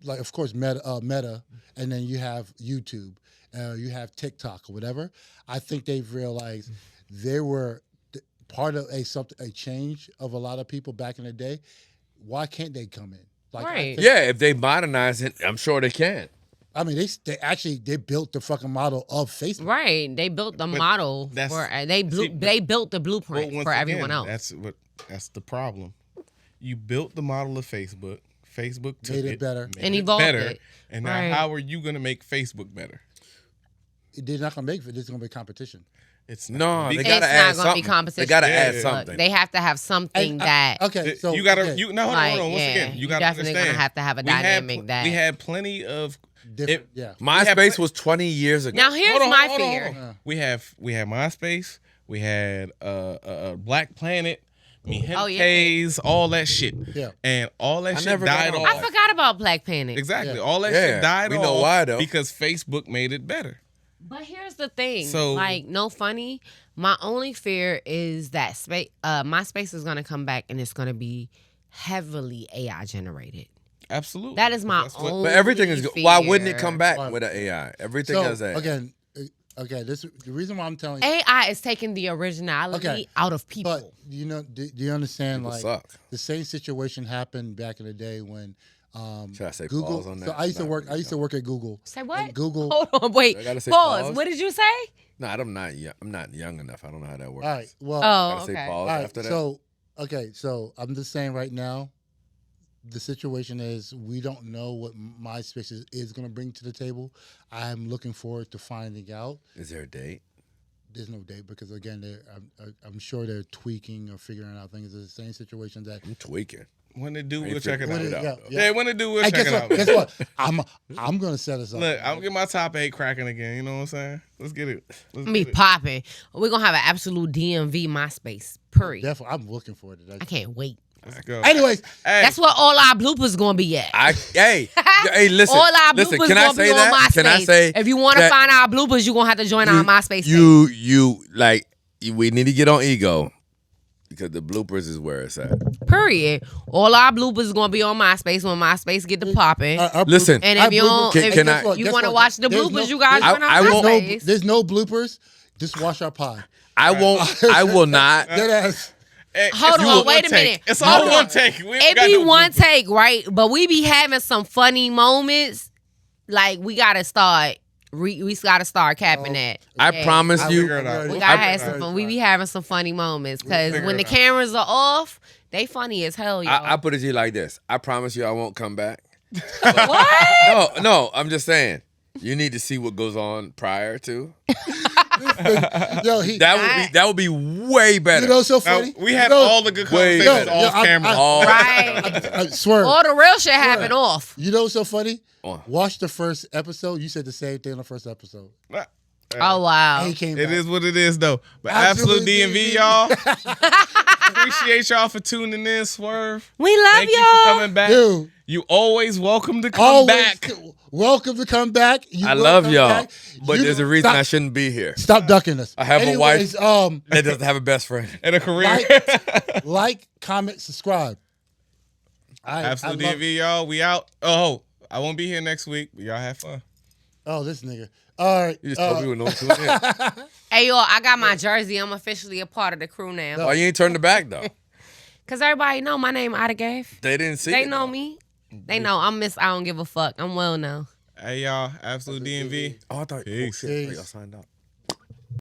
like of course Meta, and then you have YouTube, you have TikTok or whatever. I think they've realized they were part of a change of a lot of people back in the day. Why can't they come in? Like, Right. Yeah, if they modernize it, I'm sure they can. I mean, they built the fucking model of Facebook. Right. They built the But model that's- for but- they built the But blueprint once for everyone again, else. That's the problem. You built the model of Facebook. Facebook took Made it better. And evolved it. And now, Right. how are you going to make Facebook better? They're not gonna make it. There's gonna be competition. It's No, not. they It's gotta not add gonna be something. competition. They gotta Yeah, add yeah. something. They have to have something that Okay, so you gotta. okay, You no, hold like, on. Once yeah, again, you you gotta definitely understand. gonna have to have a we had dynamic pl- that- we had plenty of. different. It- Yeah. MySpace was 20 years ago. Now here's Hold on, my hold on, fear. hold on. We had MySpace. We had Black Planet. Oh, yeah. K's, all that shit. Yeah. And all that I shit never got died on off. I forgot about Black Panic. Exactly. Yeah. All that Yeah, shit died we off. know why, though. Because Facebook made it better. But here's the thing. So- like, no funny. My only fear is that MySpace is gonna come back and it's gonna be heavily AI generated. Absolutely. That is my That's what- only But everything is. Why wouldn't it fear. come back Right. with an AI? Everything So has AI. again, this the reason why I'm telling you. AI is taking the originality Okay. out of people. But do you understand? People Like suck. the same situation happened back in the day when Should I say Google. pause on that? So I used to Nah, work. I used to work at Google. Say what? And Google. Hold on, wait. I gotta say Pause. pause? What did you say? No, I'm not. I'm not young enough. I don't know how that works. All right. Well. Oh, Gotta say okay. pause all right. after that. So So I'm just saying right now, the situation is we don't know what MySpace is going to bring to the table. I'm looking forward to finding out. Is there a date? There's no date because again, I'm sure they're tweaking or figuring out things. It's the same situation that. I'm tweaking. When they do, I ain't we'll check it figured out. it out, though. Yeah, when they do, we'll Hey, check guess it what? out. Guess what? I'm gonna set us up. Look, I'm getting my top 8 cracking again. You know what I'm saying? Let's get it. Let's Me get it. popping. We're gonna have an absolute DMV MySpace. Period. Definitely, I'm looking forward to that. I can't wait. Let's go. Anyways, Hey, That's where all our bloopers gonna be at. Hey, listen. all our listen, bloopers can I gonna say be on that? MySpace. Can I say if you want to that find our bloopers, you're gonna have to join our MySpace. we need to get on ego because the bloopers is where it's at. Period. All our bloopers is gonna be on MySpace when MySpace get the popping. Listen, and if you don't, Can- if can I- you want to watch the bloopers, you guys I- join our I won't- MySpace. there's no bloopers. Just watch our pod. I won't. I will not. Dead ass. hey, Hold it's on, all wait one a take. minute. It's all Hold one on. take. We ain't It got be no one bloopers. take, right? But we be having some funny moments. Like we gotta start. We gotta start capping that. I Yeah. promise I'll you. figure it out. We We'll gotta figure have it some out. fun. We be having some funny moments because figure when it the out. cameras are off, they funny as hell, y'all. I put it to you like this. I promise you, I won't come back. what? No. I'm just saying. You need to see what goes on prior to. Yo, That would be way better. you know, so Now, funny. we had You know- all the good Wait, conversations yo, off yo, camera. All- Right. Swerve. All the real shit happen off. You know what's so funny? Oh. Watch the first episode. You said the same thing on the first episode. Oh wow. And he came It back. is what it is, though. But Absolute Absolute DMV, DMV. y'all. Appreciate y'all for tuning in, Swerve. We love Thank you for y'all. coming back. Dude, You always welcome to come always back. welcome to come back. You I will love come y'all, back. but You there's a don't- reason stop, I shouldn't be here. Stop ducking us. I have a wife. Anyways, That doesn't have a best friend. And a career. like, comment, subscribe. Absolute I love- DMV, y'all. We out. Oh, I won't be here next week, but y'all have fun. Oh, this nigga. All right. You just told me with no tune in. Hey yo, I got my jersey. I'm officially a part of the crew now. Why you ain't turned it back though? Cause everybody know my name Adagav. They didn't see They it. know me. They know I'm Miss I don't give a fuck. I'm well now. Hey, y'all. Absolute DMV. Oh, I thought. Peace. Oh, shit. I thought y'all signed up.